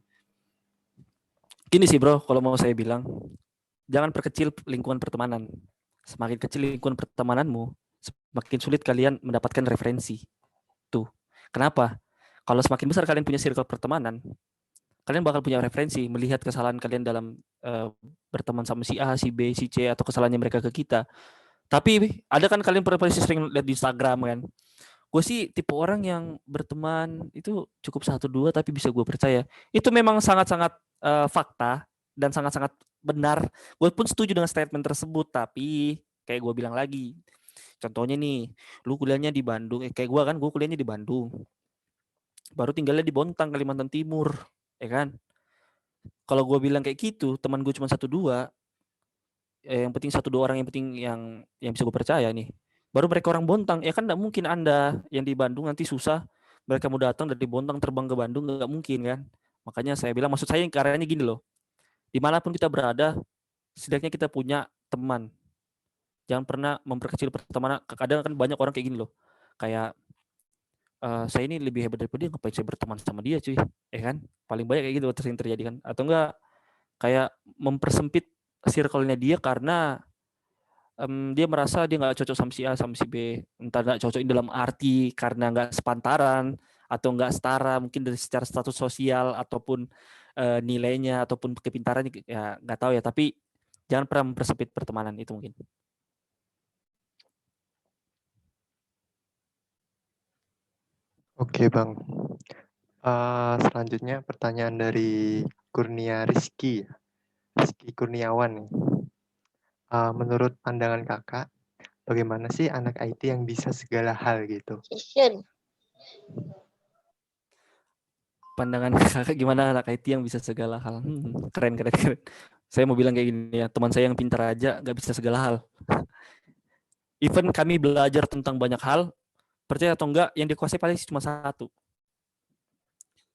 gini sih bro, kalau mau saya bilang, jangan perkecil lingkungan pertemanan. Semakin kecil lingkungan pertemananmu, semakin sulit kalian mendapatkan referensi. Tuh. Kenapa? Kalau semakin besar kalian punya circle pertemanan, kalian bakal punya referensi melihat kesalahan kalian dalam berteman sama si A, si B, si C, atau kesalahannya mereka ke kita. Tapi ada kan kalian pernah sering lihat di Instagram kan. Gue sih tipe orang yang berteman itu cukup 1-2 tapi bisa gue percaya. Itu memang sangat-sangat fakta dan sangat-sangat benar. Gue pun setuju dengan statement tersebut, tapi kayak gue bilang lagi, contohnya nih, lu kuliahnya di Bandung, kayak gue kan, gue kuliahnya di Bandung, baru tinggalnya di Bontang, Kalimantan Timur, ya kan? Kalau gue bilang kayak gitu, teman gue cuma 1-2, yang penting 1-2 orang yang penting yang bisa gue percaya nih. Baru mereka orang Bontang, ya kan nggak mungkin Anda yang di Bandung nanti susah mereka mau datang dari Bontang terbang ke Bandung, nggak mungkin kan. Makanya saya bilang, maksud saya caranya gini loh, dimanapun kita berada, setidaknya kita punya teman. Jangan pernah memperkecil pertemanan. Kadang kan banyak orang kayak gini loh, kayak saya ini lebih hebat daripada dia, ngapain saya berteman sama dia cuy, ya kan. Paling banyak kayak gitu sering terjadi kan. Atau enggak kayak mempersempit circle-nya dia karena dia merasa dia nggak cocok sama si A sama si B, entah nggak cocok dalam arti karena nggak sepantaran atau nggak setara mungkin dari secara status sosial ataupun nilainya ataupun kepintarannya, ya nggak tahu ya, tapi jangan pernah mempersempit pertemanan itu mungkin. Oke Bang. Selanjutnya pertanyaan dari Kurnia Rizky Kurniawan nih. Menurut pandangan kakak, bagaimana sih anak IT yang bisa segala hal gitu? Pandangan kakak gimana anak IT yang bisa segala hal? Keren. Saya mau bilang kayak gini ya, teman saya yang pintar aja nggak bisa segala hal. Even kami belajar tentang banyak hal, percaya atau enggak, yang dikuasai paling cuma satu.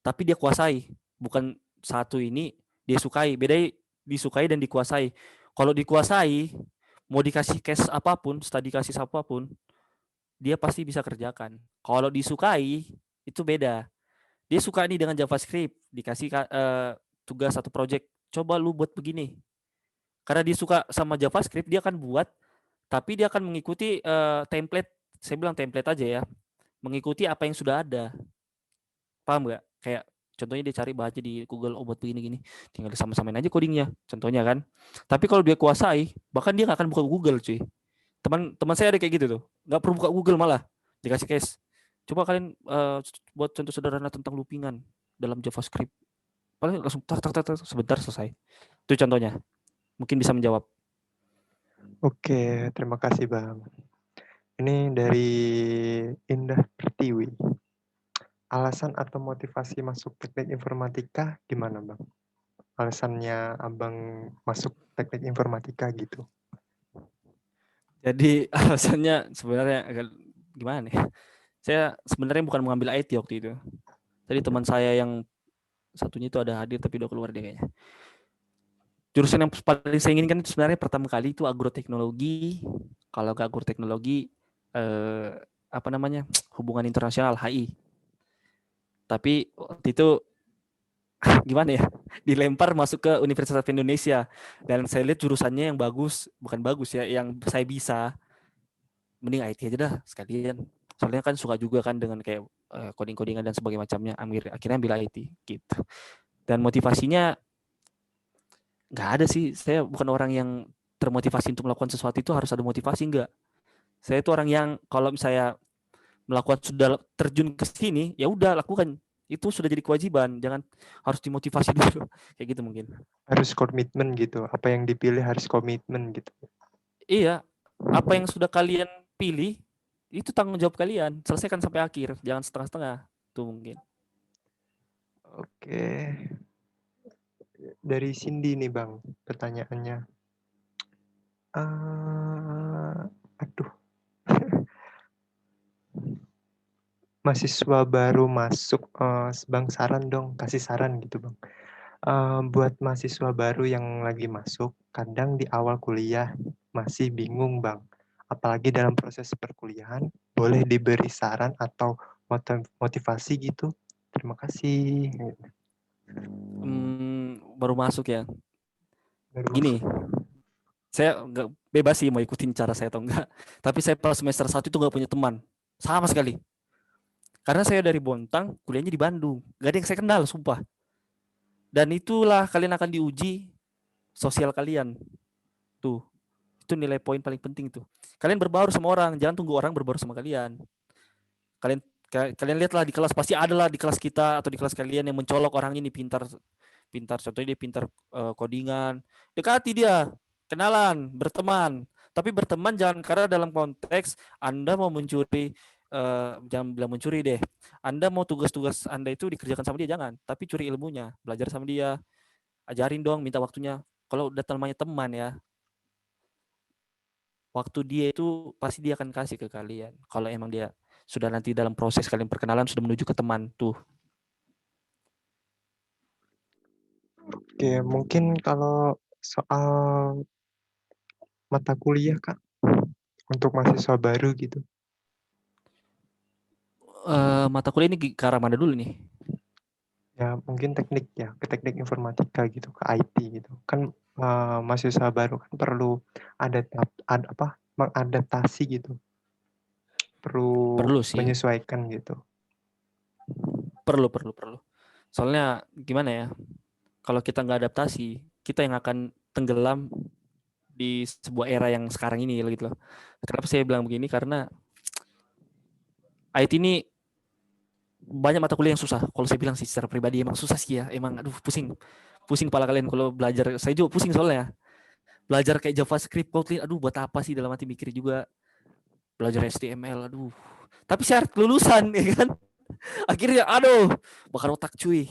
Tapi dia kuasai, bukan satu ini dia sukai. Beda disukai dan dikuasai. Kalau dikuasai, mau dikasih case apapun, study kasih apapun, dia pasti bisa kerjakan. Kalau disukai, itu beda. Dia suka nih dengan JavaScript, dikasih tugas satu project, coba lu buat begini. Karena dia suka sama JavaScript, dia akan buat, tapi dia akan mengikuti template. Saya bilang template aja ya, mengikuti apa yang sudah ada. Paham nggak? Kayak contohnya dia cari baca di Google, buat begini-gini, tinggal disama-samain aja codingnya, contohnya kan. Tapi kalau dia kuasai, bahkan dia nggak akan buka Google cuy. Teman saya ada kayak gitu tuh, nggak perlu buka Google, malah dikasih case. Coba kalian buat contoh sederhana tentang loopingan dalam JavaScript. Paling langsung sebentar selesai. Itu contohnya. Mungkin bisa menjawab. Oke, terima kasih Bang. Ini dari Indah Pertiwi. Alasan atau motivasi masuk teknik informatika gimana Bang? Alasannya Abang masuk teknik informatika gitu. Jadi alasannya sebenarnya agak gimana nih? Saya sebenarnya bukan mengambil IT waktu itu. Tadi teman saya yang satunya itu ada hadir tapi udah keluar dia kayaknya. Jurusan yang paling saya inginkan itu sebenarnya pertama kali itu agroteknologi. Kalau ke agroteknologi apa namanya, hubungan internasional, HI. Tapi waktu itu gimana ya, dilempar masuk ke Universitas Indonesia dan saya lihat jurusannya yang bagus, bukan bagus ya, yang saya bisa, mending IT aja dah sekalian. Soalnya kan suka juga kan dengan kayak coding-codingan dan sebagainya macamnya. Akhirnya ambil IT gitu. Dan motivasinya nggak ada sih. Saya bukan orang yang termotivasi untuk melakukan sesuatu itu harus ada motivasi, enggak. Saya itu orang yang kalau misalnya melakukan, sudah terjun ke sini, ya udah lakukan. Itu sudah jadi kewajiban, jangan harus dimotivasi dulu. Kayak gitu mungkin. Harus komitmen gitu. Apa yang dipilih harus komitmen gitu. Iya, apa yang sudah kalian pilih itu tanggung jawab kalian. Selesaikan sampai akhir, jangan setengah-setengah. Tuh mungkin. Oke. Dari Cindy nih Bang, pertanyaannya. Aduh. Mahasiswa baru masuk, Bang saran dong, kasih saran gitu Bang. Buat mahasiswa baru yang lagi masuk, kadang di awal kuliah masih bingung, Bang. Apalagi dalam proses perkuliahan, boleh diberi saran atau motivasi gitu? Terima kasih. Baru masuk ya. Baru Gini, masuk. saya nggak bebas sih mau ikutin cara saya atau enggak. Tapi saya pas semester 1 itu nggak punya teman sama sekali. Karena saya dari Bontang, kuliahnya di Bandung. Gak ada yang saya kenal, sumpah. Dan itulah kalian akan diuji sosial kalian. Tuh, itu nilai poin paling penting tuh. Kalian berbaur sama orang, jangan tunggu orang berbaur sama kalian. Kalian kalian lihatlah di kelas, pasti ada lah di kelas kita atau di kelas kalian yang mencolok orang ini pintar, contohnya dia pintar codingan. Dekati dia, kenalan, berteman. Tapi berteman jangan karena dalam konteks Anda mau mencuri, jangan bilang mencuri deh. Anda mau tugas-tugas Anda itu dikerjakan sama dia, jangan. Tapi curi ilmunya, belajar sama dia, ajarin dong, minta waktunya. Kalau udah namanya teman ya, waktu dia itu pasti dia akan kasih ke kalian. Kalau emang dia sudah nanti dalam proses kalian perkenalan sudah menuju ke teman tuh. Oke, mungkin kalau soal mata kuliah, Kak, untuk mahasiswa baru gitu. Mata kuliah ini ke arah mana dulu nih? Ya, mungkin teknik ya, ke teknik informatika gitu, ke IT gitu. Kan mahasiswa baru kan perlu mengadaptasi gitu. Perlu Perlu sih, menyesuaikan gitu. perlu. Soalnya gimana ya? Kalau kita nggak adaptasi, kita yang akan tenggelam di sebuah era yang sekarang ini gitu loh. Kenapa saya bilang begini? Karena IT ini banyak mata kuliah yang susah. Kalau saya bilang sih secara pribadi emang susah sih ya. Emang aduh pusing kepala kalian kalau belajar. Saya juga pusing soalnya. Belajar kayak JavaScript, Kotlin, aduh buat apa sih dalam hati mikir juga. Belajar HTML, aduh. Tapi syarat kelulusan ya kan. Akhirnya aduh, bakar otak cuy.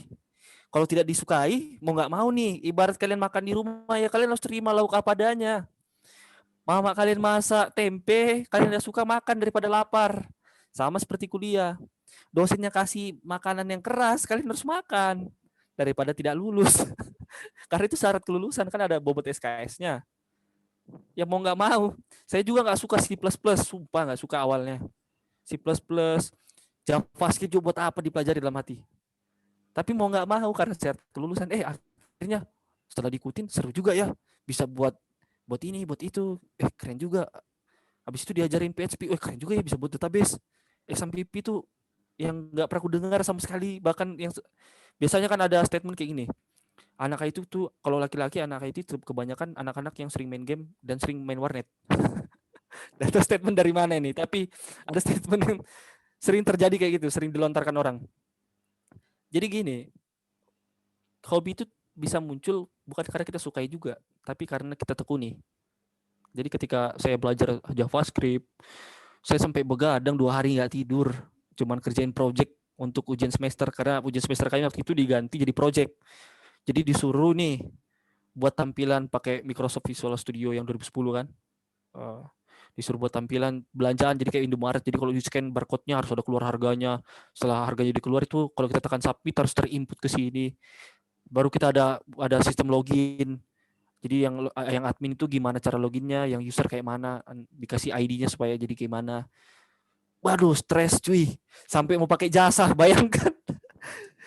Kalau tidak disukai, mau nggak mau nih, ibarat kalian makan di rumah ya kalian harus terima lauk apa adanya. Mama kalian masak tempe, kalian udah suka makan daripada lapar. Sama seperti kuliah. Dosennya kasih makanan yang keras, kalian harus makan daripada tidak lulus. Karena itu syarat kelulusan kan ada bobot SKS-nya. Ya mau nggak mau. Saya juga nggak suka C++, sumpah nggak suka awalnya. C++, JavaScript juga buat apa dipelajari dalam hati. Tapi mau nggak mau karena syarat kelulusan, akhirnya setelah diikutin seru juga ya. Bisa buat ini, buat itu. Keren juga. Habis itu diajarin PHP, keren juga ya bisa buat database. XMPP itu yang nggak pernah aku dengar sama sekali. Bahkan yang biasanya kan ada statement kayak gini. Anak itu tuh kalau laki-laki anak itu kebanyakan anak-anak yang sering main game dan sering main warnet. Itu statement dari mana ini? Tapi ada statement yang sering terjadi kayak gitu, sering dilontarkan orang. Jadi gini, hobi itu bisa muncul bukan karena kita sukai juga, tapi karena kita tekuni. Jadi ketika saya belajar JavaScript, saya sampai begadang 2 hari nggak tidur, cuman kerjain project untuk ujian semester karena ujian semester kami waktu itu diganti jadi project. Jadi disuruh nih buat tampilan pakai Microsoft Visual Studio yang 2010 kan. Disuruh buat tampilan belanjaan jadi kayak Indomaret. Jadi kalau di scan barcode-nya harus ada keluar harganya. Setelah harganya dikeluar itu kalau kita tekan submit harus terinput ke sini. Baru kita ada sistem login. Jadi yang admin itu gimana cara loginnya, yang user kayak mana, dikasih ID-nya supaya jadi kayak mana. Waduh, stres cuy. Sampai mau pakai jasa, bayangkan.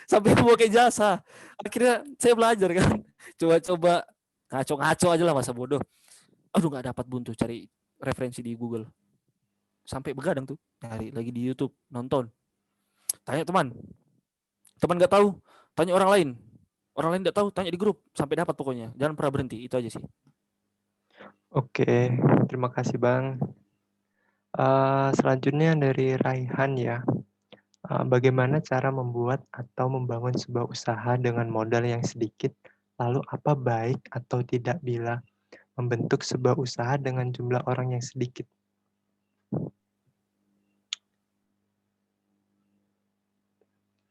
Sampai mau pakai jasa. Akhirnya saya belajar kan. Coba-coba ngaco-ngaco aja lah masa bodoh. Aduh nggak dapat buntu cari referensi di Google. Sampai begadang tuh. Cari lagi di YouTube, nonton. Tanya teman. Teman nggak tahu, tanya orang lain. Orang lain nggak tahu, tanya di grup. Sampai dapat pokoknya. Jangan pernah berhenti, itu aja sih. Oke, terima kasih Bang. Selanjutnya dari Raihan ya. Bagaimana cara membuat atau membangun sebuah usaha dengan modal yang sedikit? Lalu apa baik atau tidak bila membentuk sebuah usaha dengan jumlah orang yang sedikit?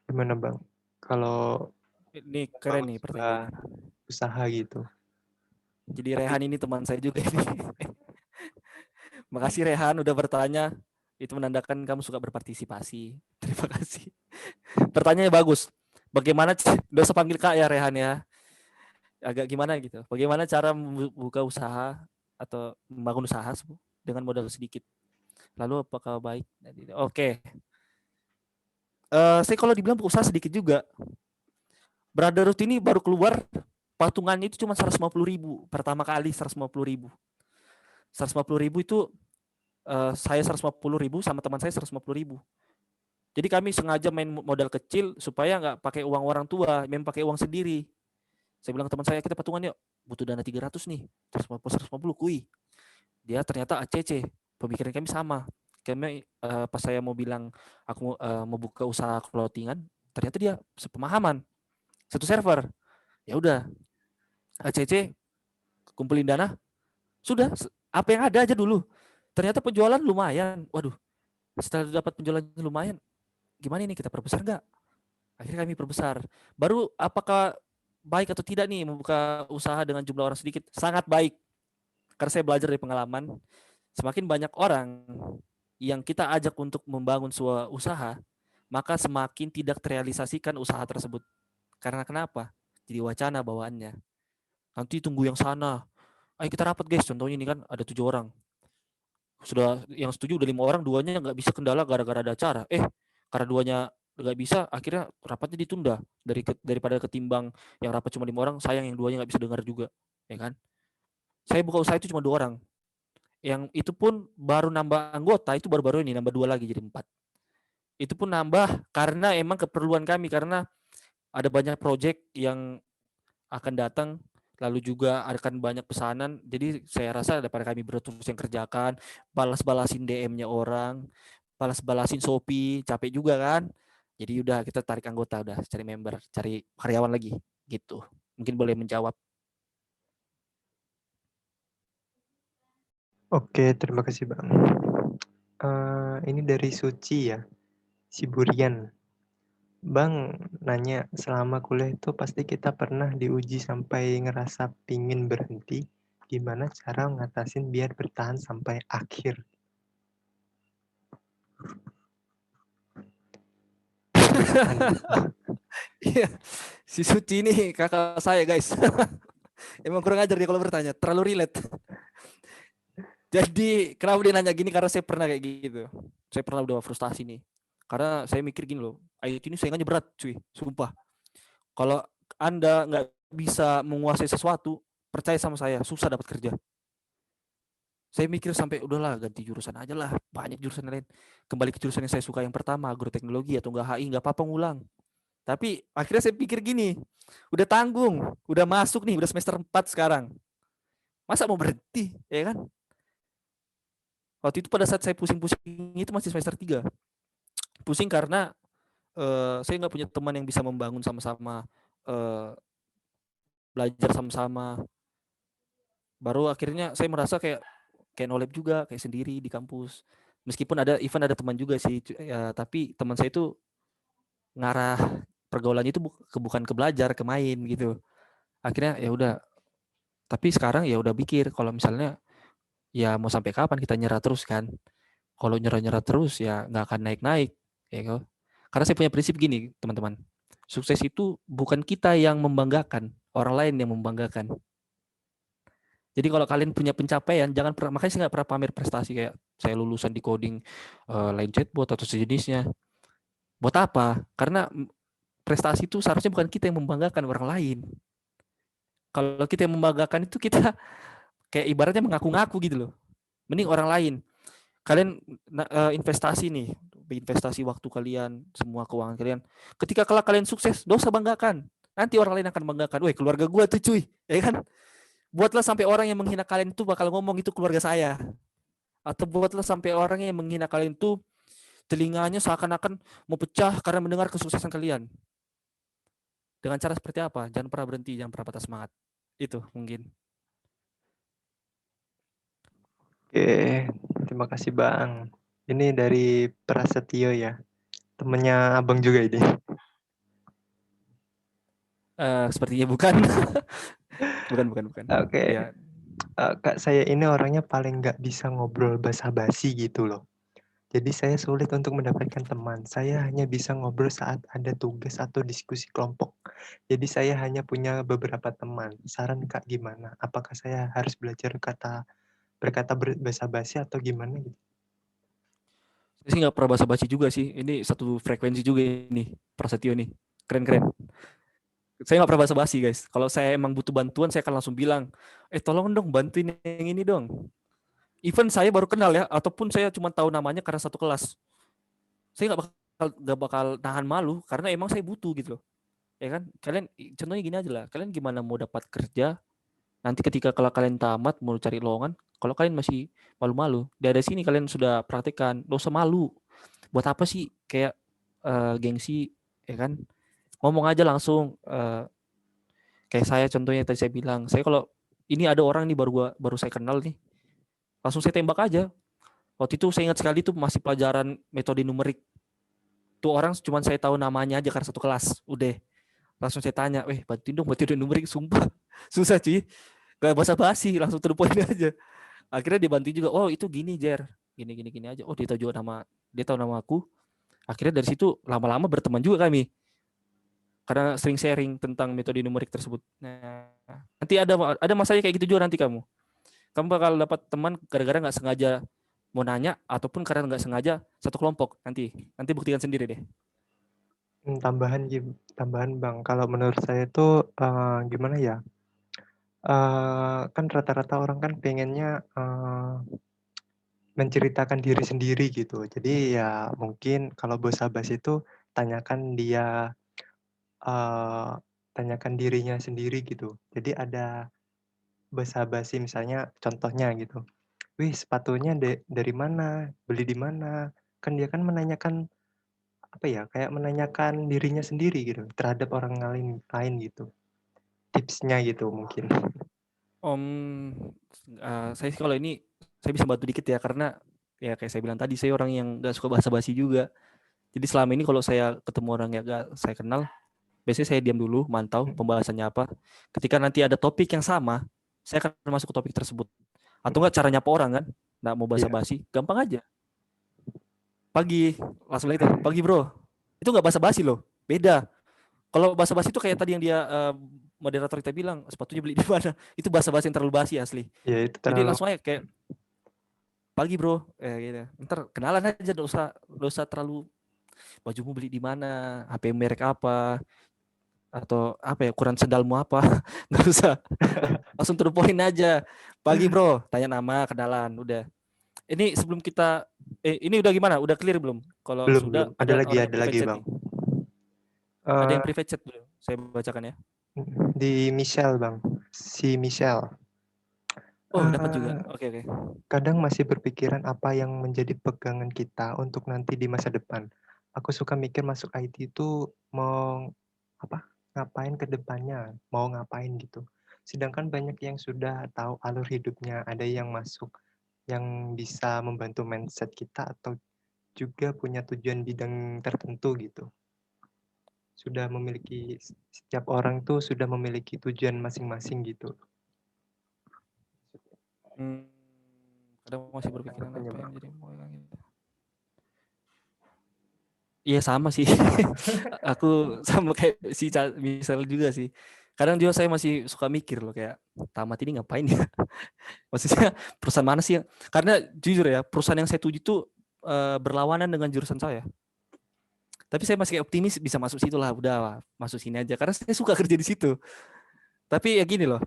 Gimana Bang? Kalau Ini keren membangun nih sebuah pertanyaannya. usaha gitu. Jadi Rehan ini teman saya juga ini. Makasih Rehan udah bertanya. Itu menandakan kamu suka berpartisipasi. Terima kasih. Pertanyaannya bagus. Bagaimana, udah usah panggil Kak ya Rehan ya. agak gimana gitu. Bagaimana cara membuka usaha atau membangun usaha dengan modal sedikit. Lalu apakah baik? Oke. Saya kalau dibilang usaha sedikit juga. Brotherhood ini baru keluar patungannya itu cuma 150.000 pertama kali 150.000. 150.000 itu saya 150.000 sama teman saya 150.000. Jadi kami sengaja main modal kecil supaya nggak pakai uang orang tua, memang pakai uang sendiri. Saya bilang ke teman saya, kita patungan yuk, butuh dana 300 nih, 150 kui. Dia ternyata ACC, pemikiran kami sama. Kami pas saya mau bilang aku mau buka usaha clothingan, ternyata dia sepemahaman, satu server. Ya udah, ACC kumpulin dana, sudah apa yang ada aja dulu. Ternyata penjualan lumayan. Waduh, setelah dapat penjualan lumayan, gimana ini kita perbesar nggak? Akhirnya kami perbesar. Baru apakah baik atau tidak nih membuka usaha dengan jumlah orang sedikit? Sangat baik. Karena saya belajar dari pengalaman, semakin banyak orang yang kita ajak untuk membangun sebuah usaha, maka semakin tidak terrealisasikan usaha tersebut. Karena kenapa? Jadi wacana bawaannya. Nanti tunggu yang sana. Ayo kita rapat guys, contohnya ini kan ada 7 orang. Sudah yang setuju udah 5 orang, 2-nya nggak bisa kendala gara-gara ada acara. Karena 2-nya nggak bisa, akhirnya rapatnya ditunda. Daripada ketimbang yang rapat cuma 5 orang, sayang yang 2-nya nggak bisa dengar juga, ya kan? Saya buka usaha itu cuma 2 orang. Yang itu pun baru nambah anggota, itu baru-baru ini nambah 2 lagi jadi 4. Itu pun nambah karena emang keperluan kami, karena ada banyak proyek yang akan datang, lalu juga akan banyak pesanan. Jadi saya rasa daripada kami terus yang kerjakan, balas-balasin DM-nya orang, balas-balasin Shopee, capek juga kan. Jadi udah kita tarik anggota, udah cari member, cari karyawan lagi gitu. Mungkin boleh menjawab. Oke, terima kasih Bang. Ini dari Suci ya, Siburian. Bang nanya, selama kuliah itu pasti kita pernah diuji sampai ngerasa pingin berhenti. Gimana cara ngatasin biar bertahan sampai akhir? Iya, si Suci ini kakak saya guys. Emang kurang ajar dia kalau bertanya, terlalu relate. Jadi kenapa dia nanya gini, karena saya pernah kayak gitu. Saya pernah udah frustasi nih. Karena saya mikir gini loh, IT ini saingannya berat cuy, sumpah. Kalau Anda nggak bisa menguasai sesuatu, percaya sama saya, susah dapat kerja. Saya mikir sampai udahlah ganti jurusan aja lah, banyak jurusan lain. Kembali ke jurusan yang saya suka yang pertama, agroteknologi atau enggak HI, nggak apa-apa ngulang. Tapi akhirnya saya pikir gini, udah tanggung, udah masuk nih, udah semester 4 sekarang. Masa mau berhenti, ya kan? Waktu itu pada saat saya pusing-pusing itu masih semester 3. Pusing karena saya nggak punya teman yang bisa membangun sama-sama, belajar sama-sama. Baru akhirnya saya merasa kayak no lab juga, kayak sendiri di kampus. Meskipun ada event, ada teman juga sih, ya, tapi teman saya itu ngarah pergaulannya itu bukan ke belajar, ke main gitu. Akhirnya ya udah. Tapi sekarang ya udah pikir kalau misalnya ya mau sampai kapan kita nyerah terus kan? Kalau nyerah-nyerah terus ya nggak akan naik-naik, ya kan? Karena saya punya prinsip gini, teman-teman. Sukses itu bukan kita yang membanggakan, orang lain yang membanggakan. Jadi kalau kalian punya pencapaian, jangan pernah, makanya saya nggak pernah pamer prestasi kayak saya lulusan di coding line chatbot atau sejenisnya. Buat apa? Karena prestasi itu seharusnya bukan kita yang membanggakan, orang lain. Kalau kita yang membanggakan itu kita kayak ibaratnya mengaku-ngaku gitu loh. Mending orang lain. Kalian investasi nih, investasi waktu kalian, semua keuangan kalian. Ketika kelak kalian sukses, gak usah banggakan. Nanti orang lain akan banggakan. Woi, keluarga gue tuh cuy, ya kan? Buatlah sampai orang yang menghina kalian itu bakal ngomong itu keluarga saya. Atau buatlah sampai orang yang menghina kalian itu telinganya seakan-akan mau pecah karena mendengar kesuksesan kalian. Dengan cara seperti apa? Jangan pernah berhenti, jangan pernah patah semangat. Itu mungkin. Oke, terima kasih Bang. Ini dari Prasetyo ya, temennya Abang juga ini. Sepertinya bukan. bukan. Oke. Ya. Kak, saya ini orangnya paling nggak bisa ngobrol basa-basi gitu loh. Jadi saya sulit untuk mendapatkan teman. Saya hanya bisa ngobrol saat ada tugas atau diskusi kelompok. Jadi saya hanya punya beberapa teman. Saran Kak gimana? Apakah saya harus belajar berkata basa-basi atau gimana gitu? Saya sih nggak pernah basa-basi juga sih. Ini satu frekuensi juga ini, Prasetyo nih. Keren-keren. Saya nggak pernah basa-basi guys. Kalau saya emang butuh bantuan, saya akan langsung bilang, tolong dong bantuin yang ini dong. Even saya baru kenal ya, ataupun saya cuma tahu namanya karena satu kelas. Saya nggak bakal nahan malu karena emang saya butuh gitu loh. Ya kan? Kalian contohnya gini aja lah. Kalian gimana mau dapat kerja nanti ketika kalau kalian tamat mau cari lowongan, kalau kalian masih malu-malu, dari sini kalian sudah praktekkan, gak usah malu. Buat apa sih kayak gengsi, ya kan? Ngomong aja langsung. Kayak saya contohnya tadi saya bilang, saya kalau ini ada orang nih baru saya kenal nih, langsung saya tembak aja. Waktu itu saya ingat sekali tuh masih pelajaran metode numerik. Tuh orang cuma saya tahu namanya aja karena satu kelas. Udah langsung saya tanya, bantuin dong metode numerik, sumpah susah cuy. Gak basa-basi, langsung to the point aja. Akhirnya dia bantu juga. Oh itu gini Jer, gini aja. Oh dia tahu juga dia tahu nama aku. Akhirnya dari situ lama-lama berteman juga kami karena sering sharing tentang metode numerik tersebut. Nah, nanti ada masanya kayak gitu juga nanti kamu bakal dapat teman gara-gara nggak sengaja mau nanya ataupun karena nggak sengaja satu kelompok. Nanti buktikan sendiri deh. Tambahan Bang, kalau menurut saya itu gimana ya? Kan rata-rata orang kan pengennya menceritakan diri sendiri gitu. Jadi ya mungkin kalau basa-basi itu tanyakan dia eee, tanyakan dirinya sendiri gitu. Jadi ada basa-basi misalnya contohnya gitu, "Wih sepatunya dari mana? Beli di mana?" Kan dia kan menanyakan, apa ya, kayak menanyakan dirinya sendiri gitu terhadap orang lain gitu. Tipsnya gitu mungkin. Om, saya sih kalau ini saya bisa bantu dikit ya karena ya kayak saya bilang tadi saya orang yang nggak suka basa-basi juga. Jadi selama ini kalau saya ketemu orang yang gak saya kenal, biasanya saya diam dulu, mantau pembahasannya apa. Ketika nanti ada topik yang sama, saya akan masuk ke topik tersebut. Atau enggak cara nyapa orang kan, nggak mau Iya, basa-basi, gampang aja. Pagi, langsung lagi tuh, pagi bro. Itu nggak basa-basi loh, beda. Kalau basa-basi itu kayak tadi yang dia moderator kita bilang, sepatunya beli di mana. Itu basa-basi yang terlalu basi asli. iya itu Jadi terlalu langsung aja kayak, pagi bro, gitu. Ntar kenalan aja, nggak usah terlalu bajumu beli di mana, HP merek apa, atau apa ya ukuran sendalmu apa. Nggak usah, langsung to the point aja. Pagi bro, tanya nama, kenalan, udah. Ini sebelum kita ini udah gimana, udah clear belum? Kalau belum, sudah ada orang yang ada private lagi chat Bang. nih, ada yang Eee, private chat belum, saya bacakan ya. di Michelle Bang, si Michelle. Oh dapat juga, Eee, oke oke. Kadang masih berpikiran apa yang menjadi pegangan kita untuk nanti di masa depan. Aku suka mikir masuk IT itu mau apa, ngapain ke depannya, mau ngapain gitu. Sedangkan banyak yang sudah tahu alur hidupnya, ada yang masuk yang bisa membantu mindset kita atau juga punya tujuan bidang tertentu gitu. Sudah memiliki setiap orang tuh sudah memiliki tujuan masing-masing gitu. Hmm, kadang masih berpikiran Tanggapannya apa yang Bang. jadi pegangan kita. Iya sama sih. Aku sama kayak si misal juga sih. Kadang juga saya masih suka mikir loh kayak tamat ini ngapain ya? Maksudnya perusahaan mana sih? Karena jujur ya perusahaan yang saya tuju itu berlawanan dengan jurusan saya. Tapi saya masih kayak optimis bisa masuk situ lah. Udah masuk sini aja karena saya suka kerja di situ. Tapi ya gini loh.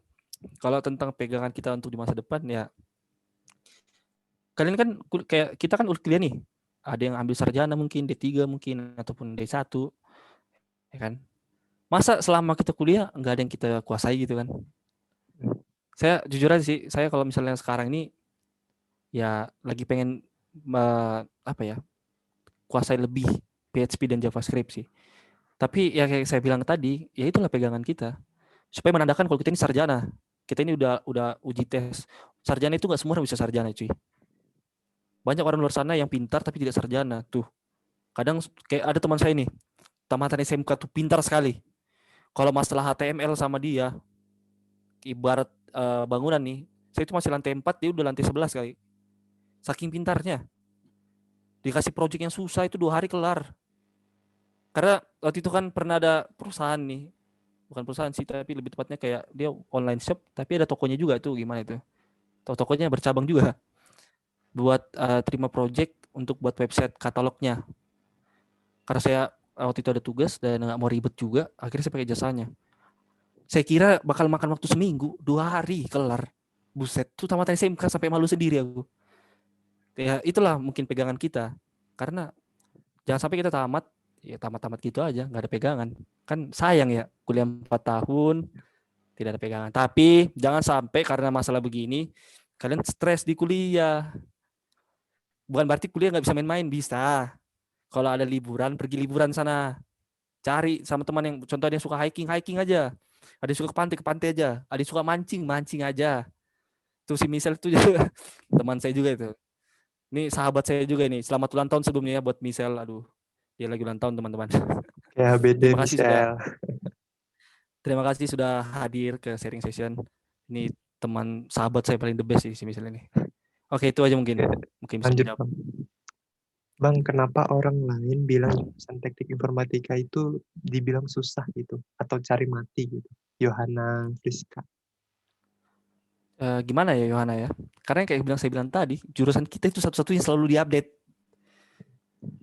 Kalau tentang pegangan kita untuk di masa depan ya kalian kan kayak kita kan kuliah nih. Ada yang ambil sarjana mungkin D3 mungkin ataupun D1 ya kan. Masa selama kita kuliah nggak ada yang kita kuasai gitu kan? Saya jujur aja sih, saya kalau misalnya sekarang ini ya lagi pengen apa ya, kuasai lebih PHP dan JavaScript sih. Tapi ya kayak saya bilang tadi, ya itulah pegangan kita. Supaya menandakan kalau kita ini sarjana. Kita ini udah uji tes. Sarjana itu nggak semua orang bisa sarjana, cuy. Banyak orang luar sana yang pintar tapi tidak sarjana. Tuh, kadang kayak ada teman saya nih, tamatan SMK tuh pintar sekali. Kalau masalah HTML sama dia, ibarat bangunan nih, saya itu masih lantai 4, dia udah lantai 11 kali. Saking pintarnya. Dikasih project yang susah itu 2 hari kelar. Karena waktu itu kan pernah ada perusahaan nih. bukan perusahaan sih, tapi lebih tepatnya kayak dia online shop, tapi ada tokonya juga tuh, gimana itu? Tokonya bercabang juga buat terima project untuk buat website katalognya. Karena saya waktu itu ada tugas dan nggak mau ribet juga, akhirnya saya pakai jasanya. Saya kira bakal makan waktu seminggu, 2 hari kelar. Buset, tuh tamat SMK sampai malu sendiri aku. Ya itulah mungkin pegangan kita. Karena jangan sampai kita tamat, ya tamat-tamat gitu aja, nggak ada pegangan. Kan sayang ya, kuliah 4 tahun, tidak ada pegangan. Tapi jangan sampai karena masalah begini, kalian stres di kuliah. Bukan berarti kuliah nggak bisa main-main, bisa. Kalau ada liburan, pergi liburan sana. Cari sama teman yang contohnya suka hiking aja. Ada yang suka ke pantai aja. Ada yang suka mancing aja. Tuh si Michelle itu juga teman saya juga itu. Ini sahabat saya juga ini. Selamat ulang tahun sebelumnya ya buat Michelle. Aduh, dia lagi ulang tahun teman-teman. Kayak beda Michelle. Terima kasih sudah hadir ke sharing session. Ini teman sahabat saya paling the best sih si Michelle ini. Oke, itu aja mungkin. Mungkin bisa Lanjut menjawab. Bang, kenapa orang lain bilang jurusan teknik informatika itu dibilang susah gitu atau cari mati gitu? Yohana Friska. Gimana ya Yohana ya? Karena kayak saya bilang tadi, jurusan kita itu satu-satunya selalu diupdate.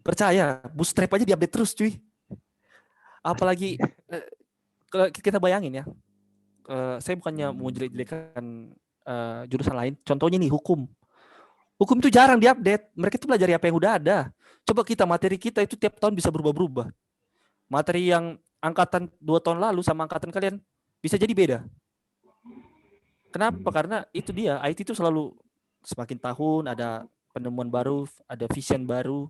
Percaya, bootstrap aja diupdate terus cuy. Apalagi kalau kita bayangin ya, saya bukannya mau jelek-jelekan jurusan lain. Contohnya nih hukum. Hukum itu jarang diupdate. Mereka itu belajar apa yang udah ada. Coba materi kita itu tiap tahun bisa berubah-berubah. Materi yang angkatan 2 tahun lalu sama angkatan kalian bisa jadi beda. Kenapa? Karena itu dia, IT itu selalu semakin tahun ada penemuan baru, ada vision baru,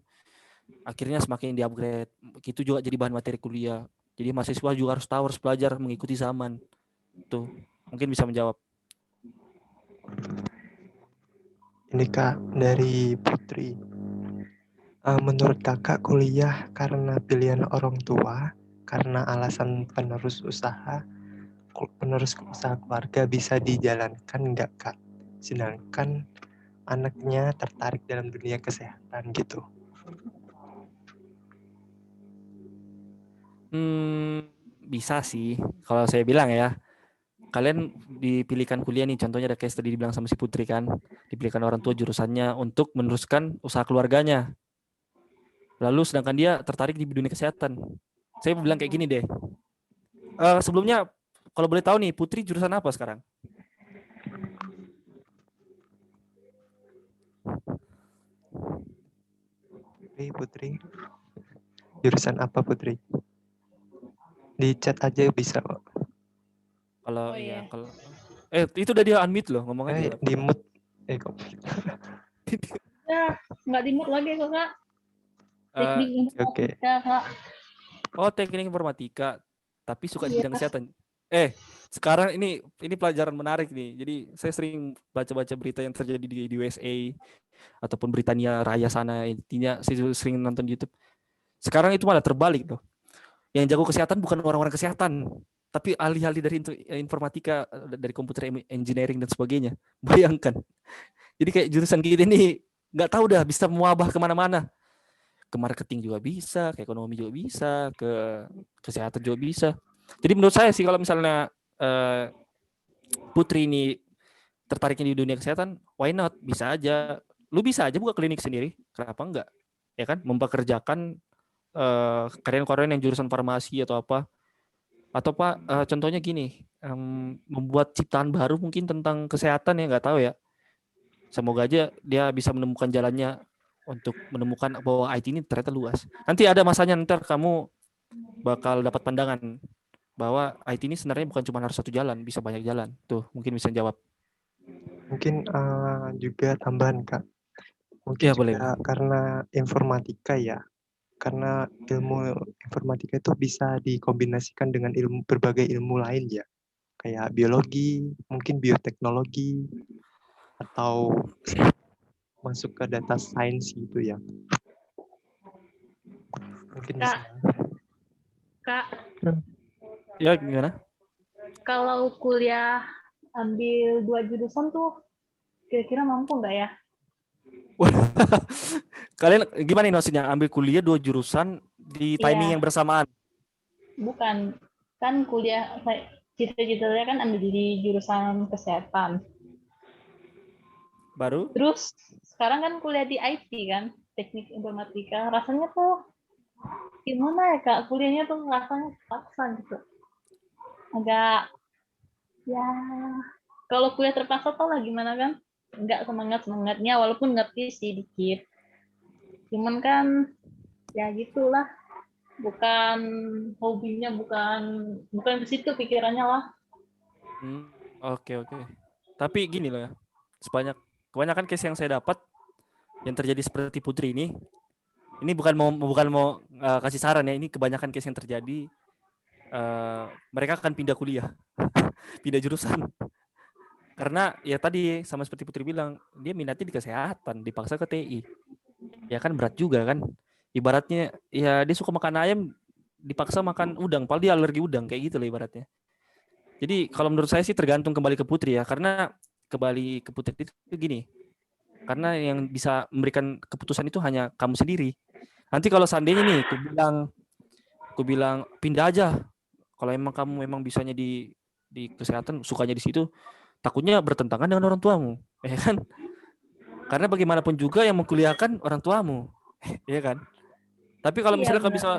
akhirnya semakin di-upgrade. Itu juga jadi bahan materi kuliah. Jadi mahasiswa juga harus tahu, harus belajar mengikuti zaman. Tuh, mungkin bisa menjawab. Ini Kak, dari Putri. Menurut Kakak kuliah karena pilihan orang tua, karena alasan penerus usaha keluarga bisa dijalankan nggak Kak? Sedangkan anaknya tertarik dalam dunia kesehatan gitu. Bisa sih. Kalau saya bilang ya, kalian dipilihkan kuliah nih, contohnya ada case tadi dibilang sama si Putri kan, dipilihkan orang tua jurusannya untuk meneruskan usaha keluarganya. Lalu sedangkan dia tertarik di dunia kesehatan. Saya bilang kayak gini deh. Sebelumnya, kalau boleh tahu nih, Putri jurusan apa sekarang? Putri, jurusan apa Putri? Di chat aja bisa kok. Kalau iya, kalau itu udah dia unmute loh, ngomong aja. Di mute. Kok. Ya, nggak di mute lagi kok Kak. Teknik informatika Kak. Oh, teknik informatika, tapi suka di bidang kesehatan. Sekarang ini pelajaran menarik nih. Jadi saya sering baca-baca berita yang terjadi di USA ataupun Britania Raya sana. Intinya saya sering nonton YouTube. Sekarang itu malah terbalik loh. Yang jago kesehatan bukan orang-orang kesehatan, tapi ahli-ahli dari informatika, dari komputer engineering dan sebagainya. Bayangkan. Jadi kayak jurusan kita ini nggak tahu dah bisa mewabah kemana-mana. Ke marketing juga bisa, ke ekonomi juga bisa, ke kesehatan juga bisa. Jadi menurut saya sih kalau misalnya Putri ini tertariknya di dunia kesehatan, why not? Bisa aja. Lu bisa aja buka klinik sendiri. Kenapa enggak? Ya kan? Mempekerjakan karyawan-karyawan yang jurusan farmasi atau apa. Atau Pak, contohnya gini, membuat ciptaan baru mungkin tentang kesehatan ya, nggak tahu ya. Semoga aja dia bisa menemukan jalannya untuk menemukan bahwa IT ini ternyata luas. Nanti ada masanya, ntar kamu bakal dapat pandangan bahwa IT ini sebenarnya bukan cuma harus satu jalan, bisa banyak jalan. Tuh, mungkin bisa jawab. Mungkin juga tambahan Kak. Mungkin Ya, juga boleh. karena informatika ya. Karena ilmu informatika itu bisa dikombinasikan dengan berbagai ilmu lain ya. Kayak biologi, mungkin bioteknologi, atau masuk ke data science gitu ya. Mungkin bisa. Kak. Ya, gimana? Kalau kuliah ambil 2 jurusan tuh kira-kira mampu nggak ya? Kalian gimana nih maksudnya? Ambil kuliah 2 jurusan di timing yang bersamaan? Bukan. kan kuliah cita-citanya kan ambil di jurusan kesehatan. Baru? Terus sekarang kan kuliah di IT kan, teknik informatika. Rasanya tuh gimana ya Kak, kuliahnya tuh rasanya terpaksa gitu. Agak ya kalau kuliah terpaksa tau lah gimana kan, nggak semangatnya walaupun ngerti sih dikit. Cuman kan ya gitulah, bukan hobinya, bukan ke situ pikirannya lah. Oke. Tapi gini loh ya, kebanyakan case yang saya dapat yang terjadi seperti Putri ini bukan mau kasih saran ya, ini kebanyakan case yang terjadi, mereka akan pindah kuliah, pindah jurusan. Karena ya tadi sama seperti Putri bilang, dia minatnya di kesehatan, dipaksa ke TI. Ya kan berat juga kan. Ibaratnya ya dia suka makan ayam, dipaksa makan udang, padahal dia alergi udang, kayak gitu loh ibaratnya. Jadi kalau menurut saya sih tergantung kembali ke Putri ya, karena kembali ke Putri itu gini, karena yang bisa memberikan keputusan itu hanya kamu sendiri. Nanti kalau seandainya nih, aku bilang pindah aja. Kalau emang kamu bisanya di kesehatan, sukanya di situ, takutnya bertentangan dengan orang tuamu, ya kan? Karena bagaimanapun juga yang mengkuliahkan orang tuamu, ya kan? Tapi kalau Iya misalnya kamu bisa,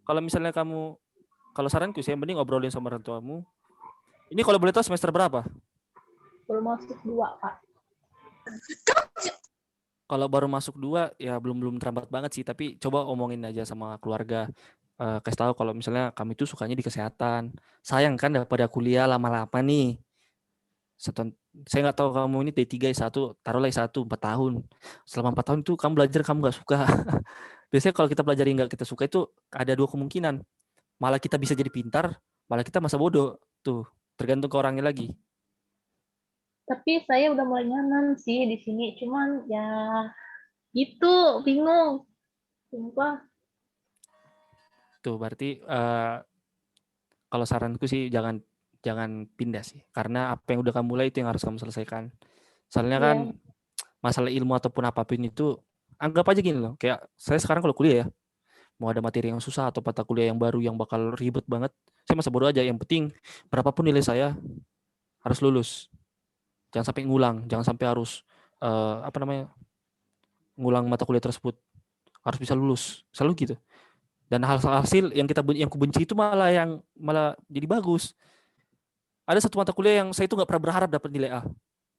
benar. kalau saranku sih yang penting obrolin sama orang tuamu. Ini kalau boleh tahu semester berapa? Belum masuk 2 Kak. Kalau baru masuk 2 ya belum terlambat banget sih, tapi coba omongin aja sama keluarga. Kasih tahu kalau misalnya kami itu sukanya di kesehatan. Sayang kan daripada kuliah lama-lama nih. Saya nggak tahu kamu ini D3 S1, taruhlah S1 4 tahun. Selama 4 tahun itu kamu belajar kamu nggak suka. Biasanya kalau kita pelajari nggak kita suka itu ada 2 kemungkinan. Malah kita bisa jadi pintar, malah kita masa bodoh. Tuh, tergantung ke orangnya lagi. Tapi saya udah mulai nyaman sih di sini, cuman ya gitu, bingung. Sumpah. Tuh berarti kalau saranku sih jangan pindah sih, karena apa yang udah kamu mulai itu yang harus kamu selesaikan. Soalnya kan Iya, masalah ilmu ataupun apapun itu, anggap aja gini loh, kayak saya sekarang kalau kuliah ya, mau ada materi yang susah atau mata kuliah yang baru yang bakal ribet banget, saya masa bodoh aja. Yang penting berapapun nilai saya harus lulus, jangan sampai ngulang, jangan sampai harus ngulang mata kuliah tersebut, harus bisa lulus, selalu gitu. Dan hasil yang ku benci itu malah jadi bagus. Ada satu mata kuliah yang saya itu nggak pernah berharap dapat nilai A,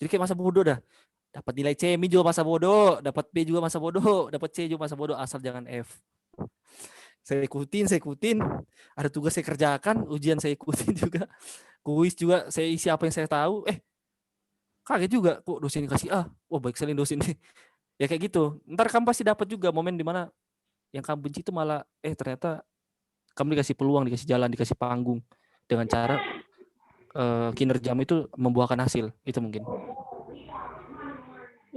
jadi kayak masa bodoh dah. Dapat nilai C juga masa bodoh, dapat B juga masa bodoh, dapat C juga masa bodoh, asal jangan F. Saya ikutin, ada tugas saya kerjakan, ujian saya ikutin juga, kuis juga saya isi apa yang saya tahu. Kaget juga, kok dosen kasih A, wah baik sekali dosen ini. Ya kayak gitu. Ntar kamu pasti dapat juga momen dimana yang kamu benci itu malah ternyata kamu dikasih peluang, dikasih jalan, dikasih panggung dengan cara kinerjamu itu membuahkan hasil. Itu mungkin.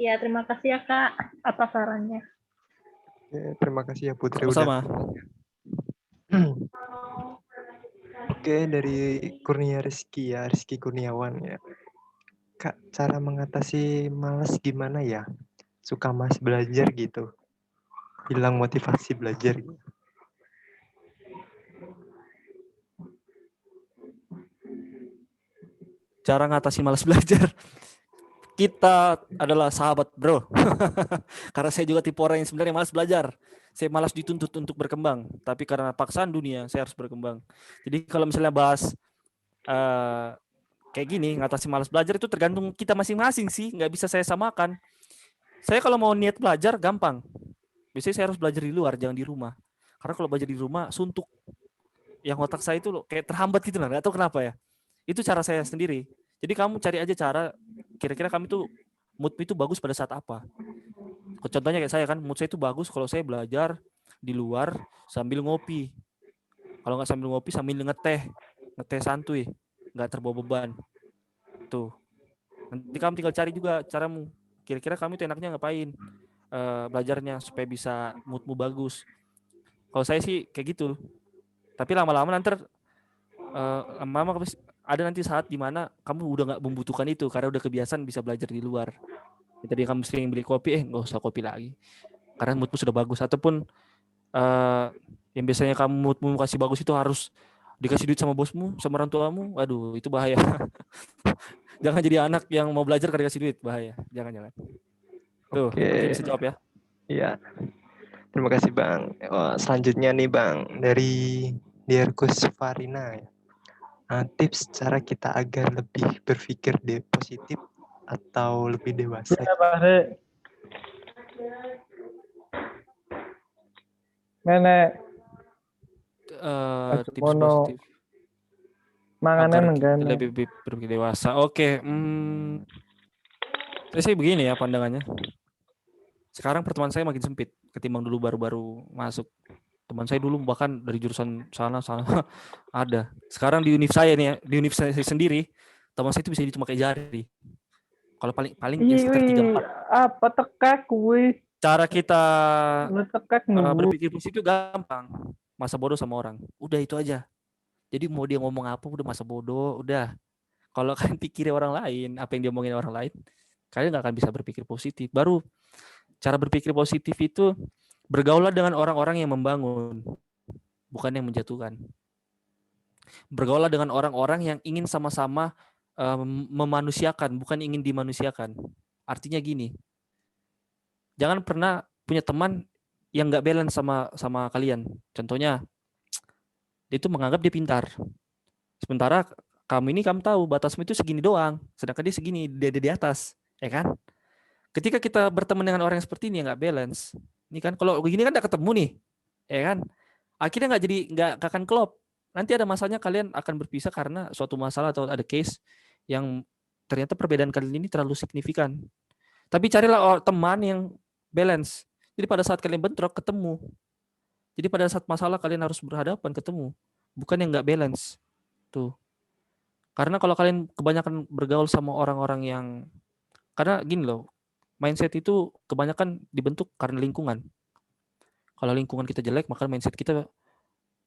iya, terima kasih ya Kak atas sarannya. Terima kasih ya Putri Sama-sama. Oke, dari Rizky Kurniawan ya. Kak, cara mengatasi malas gimana ya? Suka malas belajar gitu. Hilang motivasi belajar gitu. Cara ngatasi malas belajar. Kita adalah sahabat, bro. Karena saya juga tipe orang yang sebenarnya malas belajar. Saya malas dituntut untuk berkembang, tapi karena paksaan dunia saya harus berkembang. Jadi kalau misalnya bahas kayak gini, ngatasi malas belajar itu tergantung kita masing-masing sih, nggak bisa saya samakan. Saya kalau mau niat belajar gampang. Biasanya saya harus belajar di luar, jangan di rumah. Karena kalau belajar di rumah suntuk. Yang otak saya itu kayak terhambat gitu lah, nggak tahu kenapa ya. Itu cara saya sendiri. Jadi kamu cari aja cara, kira-kira kami tuh mood itu bagus pada saat apa. Contohnya kayak saya kan, mood saya itu bagus kalau saya belajar di luar sambil ngopi. Kalau nggak sambil ngopi, sambil ngeteh santuy, nggak terbawa beban. Tuh. Nanti kamu tinggal cari juga caramu. Kira-kira kamu itu enaknya ngapain belajarnya supaya bisa moodmu bagus. Kalau saya sih kayak gitu. Tapi lama-lama nanti lama-lama ada nanti saat dimana kamu udah nggak membutuhkan itu karena udah kebiasaan bisa belajar di luar. Tadi kamu sering beli kopi, nggak usah kopi lagi karena moodmu sudah bagus. Ataupun yang biasanya kamu moodmu kasih bagus itu harus dikasih duit sama bosmu, sama orang tuamu, aduh itu bahaya. Jangan jadi anak yang mau belajar karena dikasih duit, bahaya. Jangan. Tuh, Oke. mungkin bisa jawab ya. Iya. Terima kasih Bang. Selanjutnya nih Bang, dari Dierkus Farina. Tips cara kita agar lebih berpikir positif atau lebih dewasa. Nenek Tips positif agar kita lebih berpikir dewasa. Oke, saya begini ya pandangannya. Sekarang pertemanan saya makin sempit ketimbang dulu baru-baru masuk. Teman saya dulu bahkan dari jurusan sana ada. Sekarang di univ saya nih ya, di univ saya sendiri, teman saya itu bisa dihitung pakai jari. Kalau paling ya sekitar 3-4. Apa tekak kuwi? Cara kita berpikir positif gampang. Masa bodoh sama orang. Udah itu aja. Jadi mau dia ngomong apa udah masa bodoh, udah. Kalau kalian pikirin orang lain, apa yang dia omongin orang lain, kalian nggak akan bisa berpikir positif. Baru cara berpikir positif itu bergaulah dengan orang-orang yang membangun, bukan yang menjatuhkan. Bergaulah dengan orang-orang yang ingin sama-sama memanusiakan, bukan ingin dimanusiakan. Artinya gini, jangan pernah punya teman yang nggak balance sama kalian. Contohnya, dia itu menganggap dia pintar. Sementara kamu tahu batasmu itu segini doang, sedangkan dia segini, dia di atas, ya kan? Ketika kita berteman dengan orang yang seperti ini yang nggak balance, ini kan kalau begini kan nggak ketemu nih, ya kan? Akhirnya nggak akan klop. Nanti ada masanya kalian akan berpisah karena suatu masalah atau ada case yang ternyata perbedaan kalian ini terlalu signifikan. Tapi carilah teman yang balance. Jadi pada saat kalian bentrok ketemu. Jadi pada saat masalah kalian harus berhadapan ketemu, bukan yang nggak balance. Tuh. Karena kalau kalian kebanyakan bergaul sama orang-orang yang, karena gini loh, mindset itu kebanyakan dibentuk karena lingkungan. Kalau lingkungan kita jelek, maka mindset kita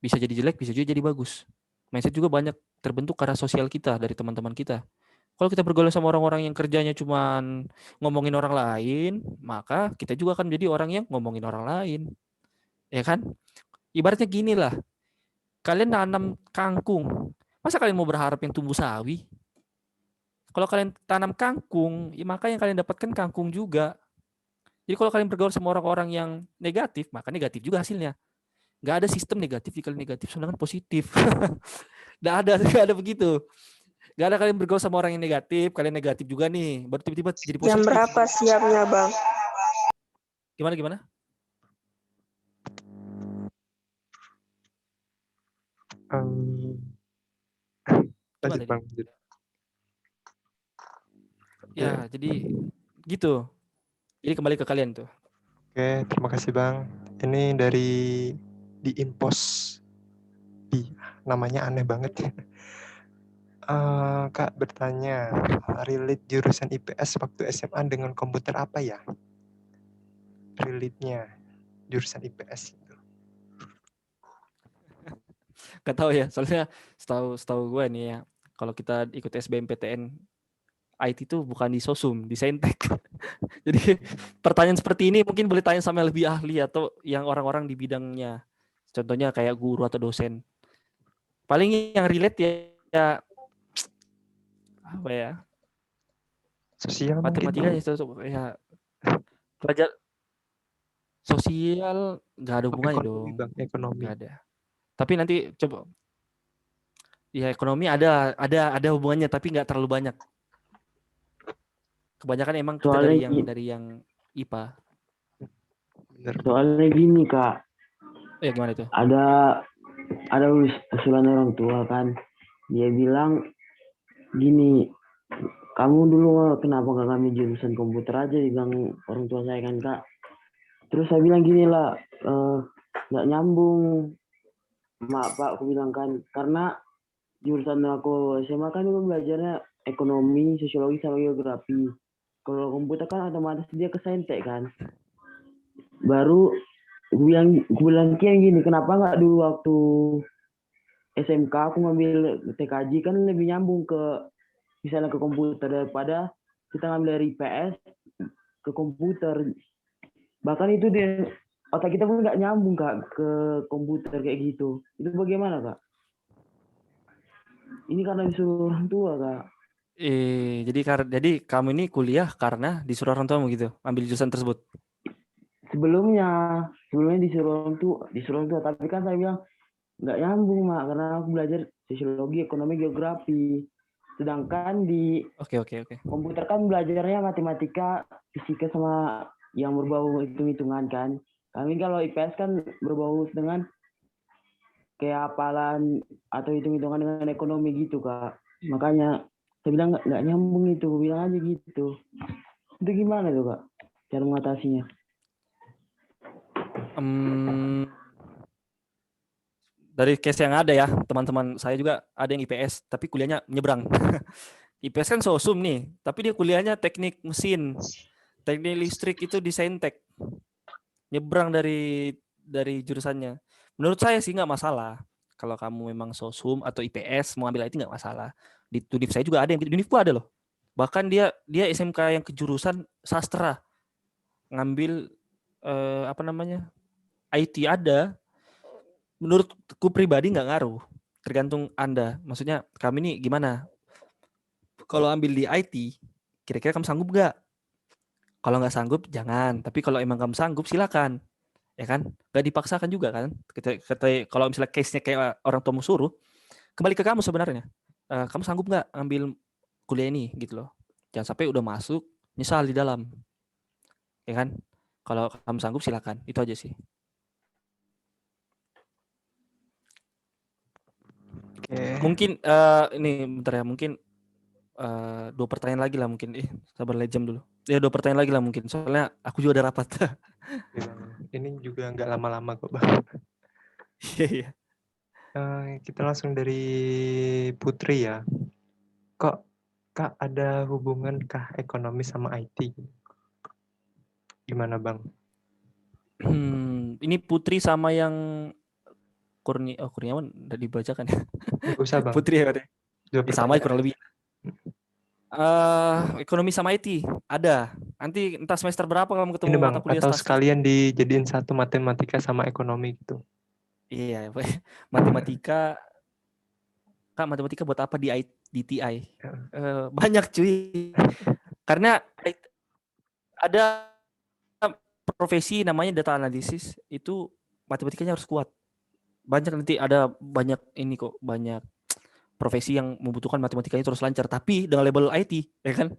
bisa jadi jelek, bisa juga jadi bagus. Mindset juga banyak terbentuk karena sosial kita, dari teman-teman kita. Kalau kita bergaul sama orang-orang yang kerjanya cuma ngomongin orang lain, maka kita juga akan menjadi orang yang ngomongin orang lain. Ya kan? Ibaratnya gini lah, kalian nanam kangkung, masa kalian mau berharap yang tumbuh sawi? Kalau kalian tanam kangkung, ya maka yang kalian dapatkan kangkung juga. Jadi kalau kalian bergaul sama orang-orang yang negatif, maka negatif juga hasilnya. Nggak ada sistem negatif, jika kalian negatif sedangkan positif. Nggak ada begitu. Nggak ada kalian bergaul sama orang yang negatif, kalian negatif juga nih, baru tiba-tiba jadi positif. Jam berapa siapnya, Bang? Gimana? Lanjut, Bang. Ya, jadi gitu. Jadi kembali ke kalian tuh. Oke, terima kasih Bang. Ini dari di Impos. Namanya aneh banget ya. Kak bertanya, relate jurusan IPS waktu SMA dengan komputer apa ya? Relate-nya jurusan IPS itu. Gak tahu ya, soalnya setahu gue nih ya, kalau kita ikut SBMPTN IT itu bukan di Sosum, di Saintek. Jadi pertanyaan seperti ini mungkin boleh tanya sama yang lebih ahli atau yang orang-orang di bidangnya. Contohnya kayak guru atau dosen. Paling yang relate ya apa ya? Sosial matematika mungkin. ya pelajar sosial nggak ada hubungannya dong. Bang, ekonomi. Nggak ada. Tapi nanti coba. Ya ekonomi ada hubungannya tapi nggak terlalu banyak. Kebanyakan emang kita dari yang IPA. Bener. Soalnya gini Kak. Gimana itu? Ada usulan orang tua kan. Dia bilang gini, kamu dulu kenapa gak ngambil jurusan komputer aja, bilang orang tua saya kan Kak. Terus saya bilang gini lah, nggak nyambung. Mak Pak, aku bilang kan, karena jurusan aku SMA kan dulu belajarnya ekonomi, sosiologi, sama geografi. Kalau komputer kan otomatis dia ke Saintek kan. Baru gue bilang gini, kenapa nggak dulu waktu SMK aku ngambil TKJ, kan lebih nyambung ke misalnya ke komputer daripada kita ngambil dari IPS ke komputer. Bahkan itu dia otak kita pun nggak nyambung Kak ke komputer kayak gitu. Itu bagaimana Kak? Ini karena disuruh orang tua, Kak. Jadi kamu ini kuliah karena disuruh orang tuamu gitu, ambil jurusan tersebut. Sebelumnya disuruh orang tua, tapi kan saya bilang nggak nyambung, Mak, karena aku belajar sosiologi, ekonomi, geografi. Sedangkan di Oke. komputer kan belajarnya matematika, fisika, sama yang berbau hitung-hitungan kan. Kami kalau IPS kan berbau dengan kayak hafalan atau hitung-hitungan dengan ekonomi gitu, Kak. Makanya saya bilang nggak nyambung itu, aku bilang aja gitu. Itu gimana tuh, Kak, cara mengatasinya? Dari case yang ada ya, teman-teman saya juga ada yang IPS, tapi kuliahnya menyeberang. IPS kan sosum nih, tapi dia kuliahnya teknik mesin, teknik listrik itu di Saintek, nyebrang dari jurusannya. Menurut saya sih nggak masalah. Kalau kamu memang sosum atau IPS mau ambil IT nggak masalah. Di Univ saya juga ada yang di Univku ada loh. Bahkan dia SMK yang kejurusan sastra, ngambil IT ada. Menurutku pribadi nggak ngaruh, tergantung Anda. Maksudnya kami ini gimana? Kalau ambil di IT, kira-kira kamu sanggup nggak? Kalau nggak sanggup jangan. Tapi kalau emang kamu sanggup silakan, ya kan? Nggak dipaksakan juga kan? Kalau misalnya case-nya kayak orang tua suruh, kembali ke kamu sebenarnya. Kamu sanggup nggak ambil kuliah ini gitu loh? Jangan sampai udah masuk nyesal di dalam, ya kan? Kalau kamu sanggup silakan. Itu aja sih. Mungkin ini bentar ya, mungkin 2 pertanyaan lagi lah mungkin. Sabar lihat jam dulu. Ya 2 pertanyaan lagi lah mungkin. Soalnya aku juga ada rapat. Ini juga nggak lama-lama kok, Bang. Iya. Kita langsung dari Putri ya. Kok Kak ada hubungan kah ekonomi sama IT? Gimana, Bang? Ini Putri sama yang Kurniawan udah dibacakan ya. Nggak usah, Bang. Putri ya, sama kurang lebih. Ekonomi sama IT ada. Nanti entah semester berapa kamu ketemu Ini, Bang, mata kuliah atau statistik. sekalian dijadiin satu matematika sama ekonomi gitu. Iya, matematika. Kak, matematika buat apa di TI? Banyak cuy. Karena ada profesi namanya data analisis, itu matematikanya harus kuat. Banyak ini kok, banyak profesi yang membutuhkan matematikanya terus lancar, tapi dengan label IT, ya kan?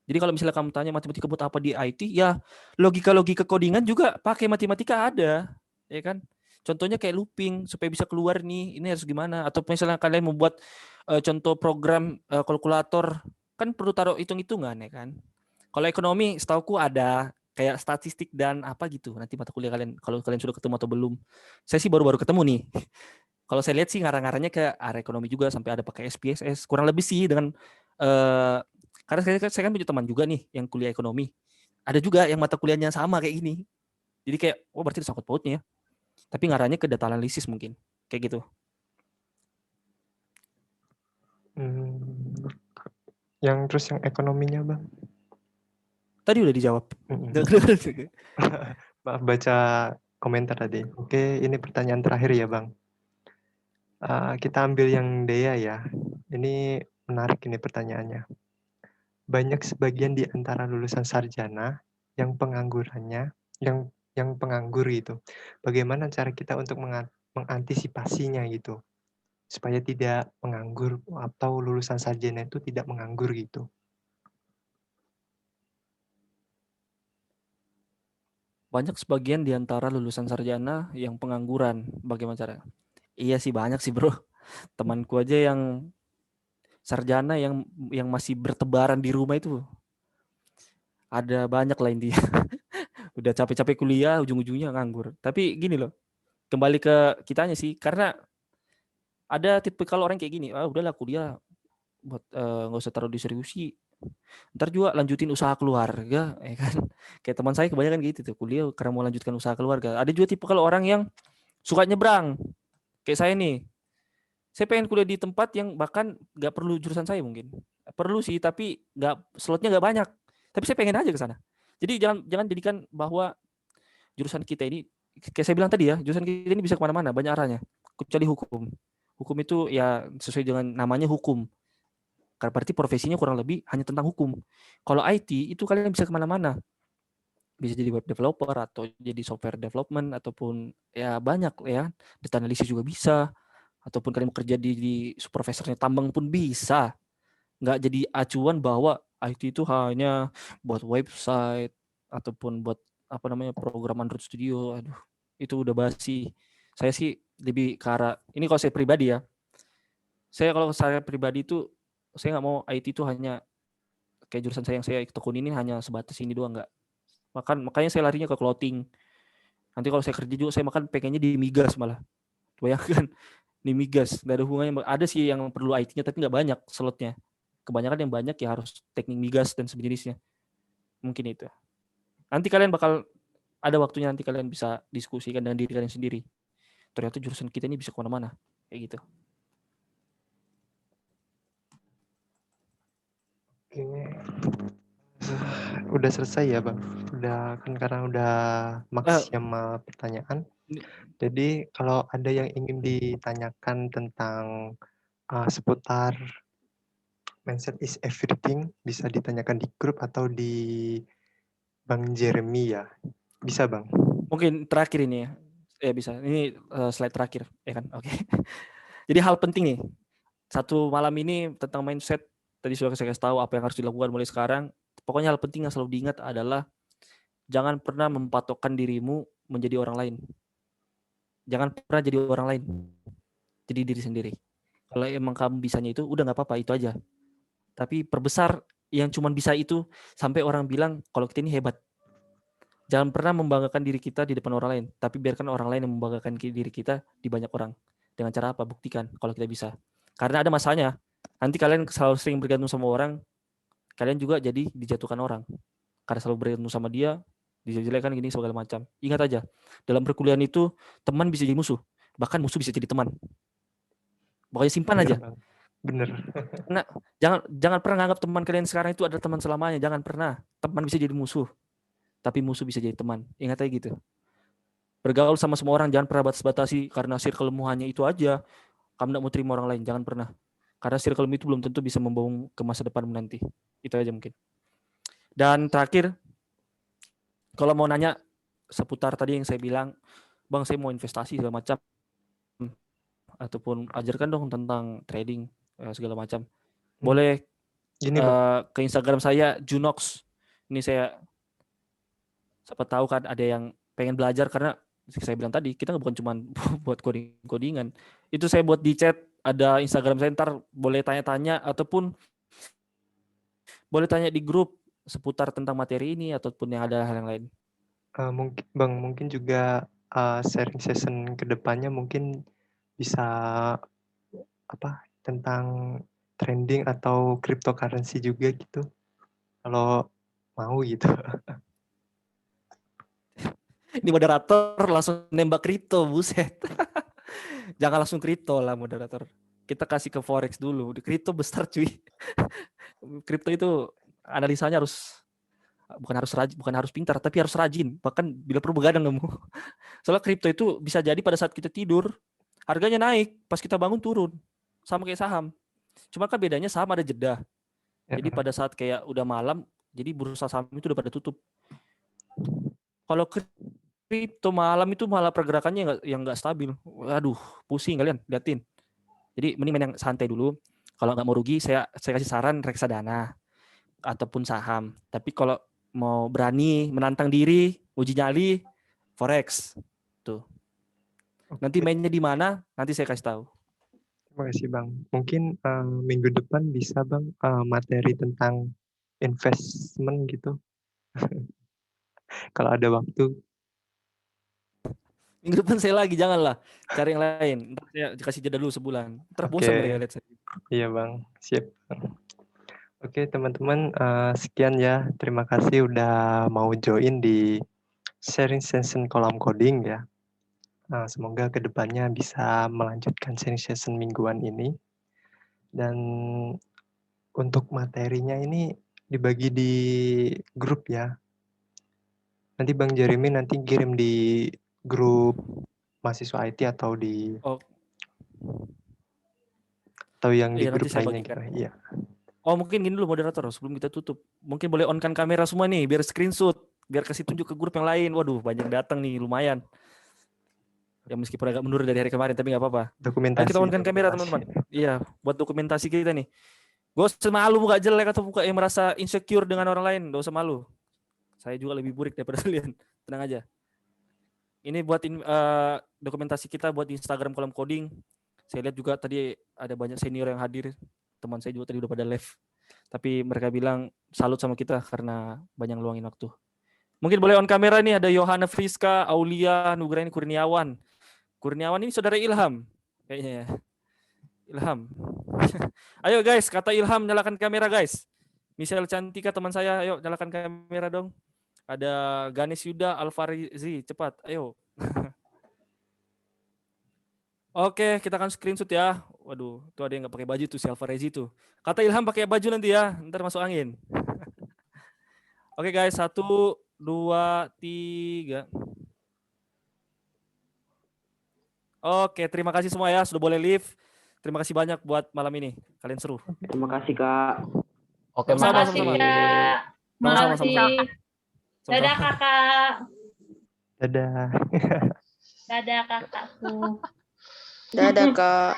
Jadi kalau misalnya kamu tanya matematika buat apa di IT, ya logika codingan juga pakai matematika ada, ya kan? Contohnya kayak looping supaya bisa keluar nih, ini harus gimana? Atau misalnya kalian membuat contoh program kalkulator, kan perlu taruh hitung-hitungan, ya kan? Kalau ekonomi, setauku ada kayak statistik dan apa gitu. Nanti mata kuliah kalian, kalau kalian sudah ketemu atau belum. Saya sih baru-baru ketemu nih. Kalau saya lihat sih ngarang-ngarangnya ke arah ekonomi juga, sampai ada pakai SPSS. Kurang lebih sih dengan karena saya kan punya teman juga nih yang kuliah ekonomi. Ada juga yang mata kuliahnya sama kayak gini. Jadi kayak, berarti ada sangkut pautnya ya. Tapi ngarahnya ke data analisis mungkin. Kayak gitu. Yang terus yang ekonominya, Bang? Tadi udah dijawab. Maaf, baca komentar tadi. Oke, ini pertanyaan terakhir ya, Bang. Kita ambil yang Dea ya. Ini menarik ini pertanyaannya. Banyak sebagian di antara lulusan sarjana yang penganggurannya, yang penganggur gitu. Bagaimana cara kita untuk mengantisipasinya gitu, supaya tidak menganggur atau lulusan sarjana itu tidak menganggur gitu? Banyak sebagian di antara lulusan sarjana yang pengangguran. Bagaimana caranya? Iya sih, banyak sih bro. Temanku aja yang sarjana yang masih bertebaran di rumah itu ada banyak lah intinya. Udah capek-capek kuliah, ujung-ujungnya nganggur. Tapi gini loh, kembali ke kitanya sih, karena ada tipikal orang kayak gini, udahlah kuliah buat nggak usah taruh distribusi, ntar juga lanjutin usaha keluarga, ya kan? Kayak teman saya kebanyakan gitu tuh, kuliah karena mau lanjutkan usaha keluarga. Ada juga tipikal orang yang suka nyebrang, kayak saya nih. Saya pengen kuliah di tempat yang bahkan nggak perlu jurusan saya mungkin. Perlu sih, tapi slotnya nggak banyak. Tapi saya pengen aja ke sana. Jadi jangan jadikan bahwa jurusan kita ini, kayak saya bilang tadi ya, jurusan kita ini bisa kemana-mana, banyak arahnya. Kecuali hukum. Hukum itu ya sesuai dengan namanya hukum. Karena berarti profesinya kurang lebih hanya tentang hukum. Kalau IT itu kalian bisa kemana-mana. Bisa jadi web developer atau jadi software development ataupun ya banyak ya. Data analisis juga bisa. Ataupun kalian bekerja di supervisornya tambang pun bisa. Nggak jadi acuan bahwa IT itu hanya buat website ataupun buat apa namanya program Android Studio. Aduh, itu udah basi. Saya sih lebih ke arah ini kalau saya pribadi ya. Kalau saya pribadi itu saya nggak mau IT itu hanya kayak jurusan saya yang saya tekuni ini hanya sebatas ini doang, nggak. Makanya saya larinya ke clothing. Nanti kalau saya kerja juga saya pengennya di migas malah. Bayangkan di migas, nggak ada hubungannya. Ada sih yang perlu IT-nya tapi nggak banyak slotnya. Kebanyakan yang banyak ya harus teknik migas dan sejenisnya. Mungkin itu. Nanti kalian bakal ada waktunya nanti kalian bisa diskusikan dengan diri kalian sendiri. Ternyata jurusan kita ini bisa kemana-mana. Kayak gitu. Oke. Udah selesai ya Bang? Udah kan karena udah maksimal pertanyaan. Jadi kalau ada yang ingin ditanyakan tentang seputar mindset is everything, bisa ditanyakan di grup atau di Bang Jeremy ya. Bisa Bang? Mungkin terakhir ini ya. Ya bisa. Ini slide terakhir, ya kan? Oke. Jadi hal penting nih. Satu malam ini tentang mindset, tadi sudah saya kasih tahu apa yang harus dilakukan mulai sekarang. Pokoknya hal penting yang selalu diingat adalah jangan pernah mempatokkan dirimu menjadi orang lain. Jangan pernah jadi orang lain. Jadi diri sendiri. Kalau emang kamu bisanya itu, udah nggak apa-apa, itu aja. Tapi perbesar yang cuma bisa itu sampai orang bilang kalau kita ini hebat. Jangan pernah membanggakan diri kita di depan orang lain, tapi biarkan orang lain yang membanggakan diri kita di banyak orang. Dengan cara apa? Buktikan kalau kita bisa. Karena ada masanya. Nanti kalian selalu sering bergantung sama orang, kalian juga jadi dijatuhkan orang. Karena selalu bergantung sama dia, dijelek-jelekan gini segala macam. Ingat aja, dalam perkuliahan itu teman bisa jadi musuh, bahkan musuh bisa jadi teman. Pokoknya simpan aja. Bener. Nah, jangan pernah anggap teman kalian sekarang itu adalah teman selamanya. Jangan pernah. Teman bisa jadi musuh, tapi musuh bisa jadi teman. Ingat aja gitu. Bergaul sama semua orang, jangan pernah batas-batasi karena circle-mu hanya itu aja. Kamu tidak mau terima orang lain, jangan pernah. Karena circle-mu itu belum tentu bisa membawamu ke masa depanmu nanti. Itu aja mungkin. Dan terakhir, kalau mau nanya seputar tadi yang saya bilang, Bang saya mau investasi segala macam, ataupun ajarkan dong tentang trading segala macam. Boleh Gini ke Instagram saya Junox. Ini saya siapa tahu kan ada yang pengen belajar karena saya bilang tadi kita bukan cuma buat codingan. Itu saya buat di chat, ada Instagram saya, ntar boleh tanya-tanya ataupun boleh tanya di grup seputar tentang materi ini ataupun yang ada hal yang lain. Mungkin Bang, mungkin juga sharing session kedepannya mungkin bisa tentang trending atau cryptocurrency juga gitu. Kalau mau gitu. Ini moderator langsung nembak kripto, buset. Jangan langsung kripto lah moderator. Kita kasih ke forex dulu. Di kripto besar cuy. Kripto itu analisanya bukan harus pintar, tapi harus rajin. Bahkan bila perlu begadang kamu. Soalnya kripto itu bisa jadi pada saat kita tidur harganya naik, pas kita bangun turun. Sama kayak saham. Cuma kan bedanya saham ada jeda. Jadi pada saat kayak udah malam, jadi bursa saham itu udah pada tutup. Kalau kripto malam itu malah pergerakannya yang nggak stabil. Waduh, pusing kalian liatin. Jadi mending main yang santai dulu. Kalau nggak mau rugi, saya kasih saran reksadana ataupun saham. Tapi kalau mau berani menantang diri, uji nyali, forex. Tuh. Nanti mainnya di mana? Nanti saya kasih tahu. Terima kasih Bang. Mungkin minggu depan bisa Bang materi tentang investment gitu. Kalau ada waktu. Minggu depan saya lagi, janganlah. Cari yang lain. Ntar saya kasih jeda dulu sebulan. Ntar bosan mereka lihat saya. Iya Bang, siap. Oke teman-teman, sekian ya. Terima kasih udah mau join di sharing session kolam coding ya. Semoga kedepannya bisa melanjutkan sharing session mingguan ini. Dan untuk materinya ini dibagi di grup ya. Nanti Bang Jeremy nanti kirim di grup mahasiswa IT atau di... Atau yang di Iya, nanti grup saya lainnya bagikan. gitu. Iya. Oh, mungkin gini dulu moderator sebelum kita tutup. Mungkin boleh on-kan kamera semua nih biar screenshot, biar kasih tunjuk ke grup yang lain. Waduh, banyak datang nih, lumayan. Ya meskipun agak mundur dari hari kemarin tapi nggak apa-apa. Ayo Dokumentasi. kita on-kan kamera teman-teman. Iya, buat dokumentasi kita nih. Gak usah malu muka jelek atau muka yang merasa insecure dengan orang lain, gak usah malu. Saya juga lebih burik daripada kalian. Tenang aja. Ini buat dokumentasi kita buat Instagram Kolam Coding. Saya lihat juga tadi ada banyak senior yang hadir. Teman saya juga tadi udah pada live. Tapi mereka bilang salut sama kita karena banyak luangin waktu. Mungkin boleh on kamera nih, ada Yohana Friska, Aulia, Nugraini Kurniawan. Kurniawan ini saudara Ilham kayaknya ya. Ilham. Ayo guys, kata Ilham nyalakan kamera guys. Michelle Cantika teman saya, ayo nyalakan kamera dong. Ada Ganesh Yuda, Alfarizi, cepat, ayo. Oke, kita akan screenshot ya. Waduh, tuh ada yang nggak pakai baju tuh si Alfarezi tuh. Kata Ilham pakai baju nanti ya, ntar masuk angin. Oke guys, 1, 2, 3. Oke, terima kasih semua ya sudah boleh live. Terima kasih banyak buat malam ini. Kalian seru. Terima kasih Kak. Oke, Sama-sama, Makasih sama-sama. Kak. Sama-sama, Makasih. sama-sama. Dadah Kakak. Dadah. Dadah Kakakku. Dadah, Kak.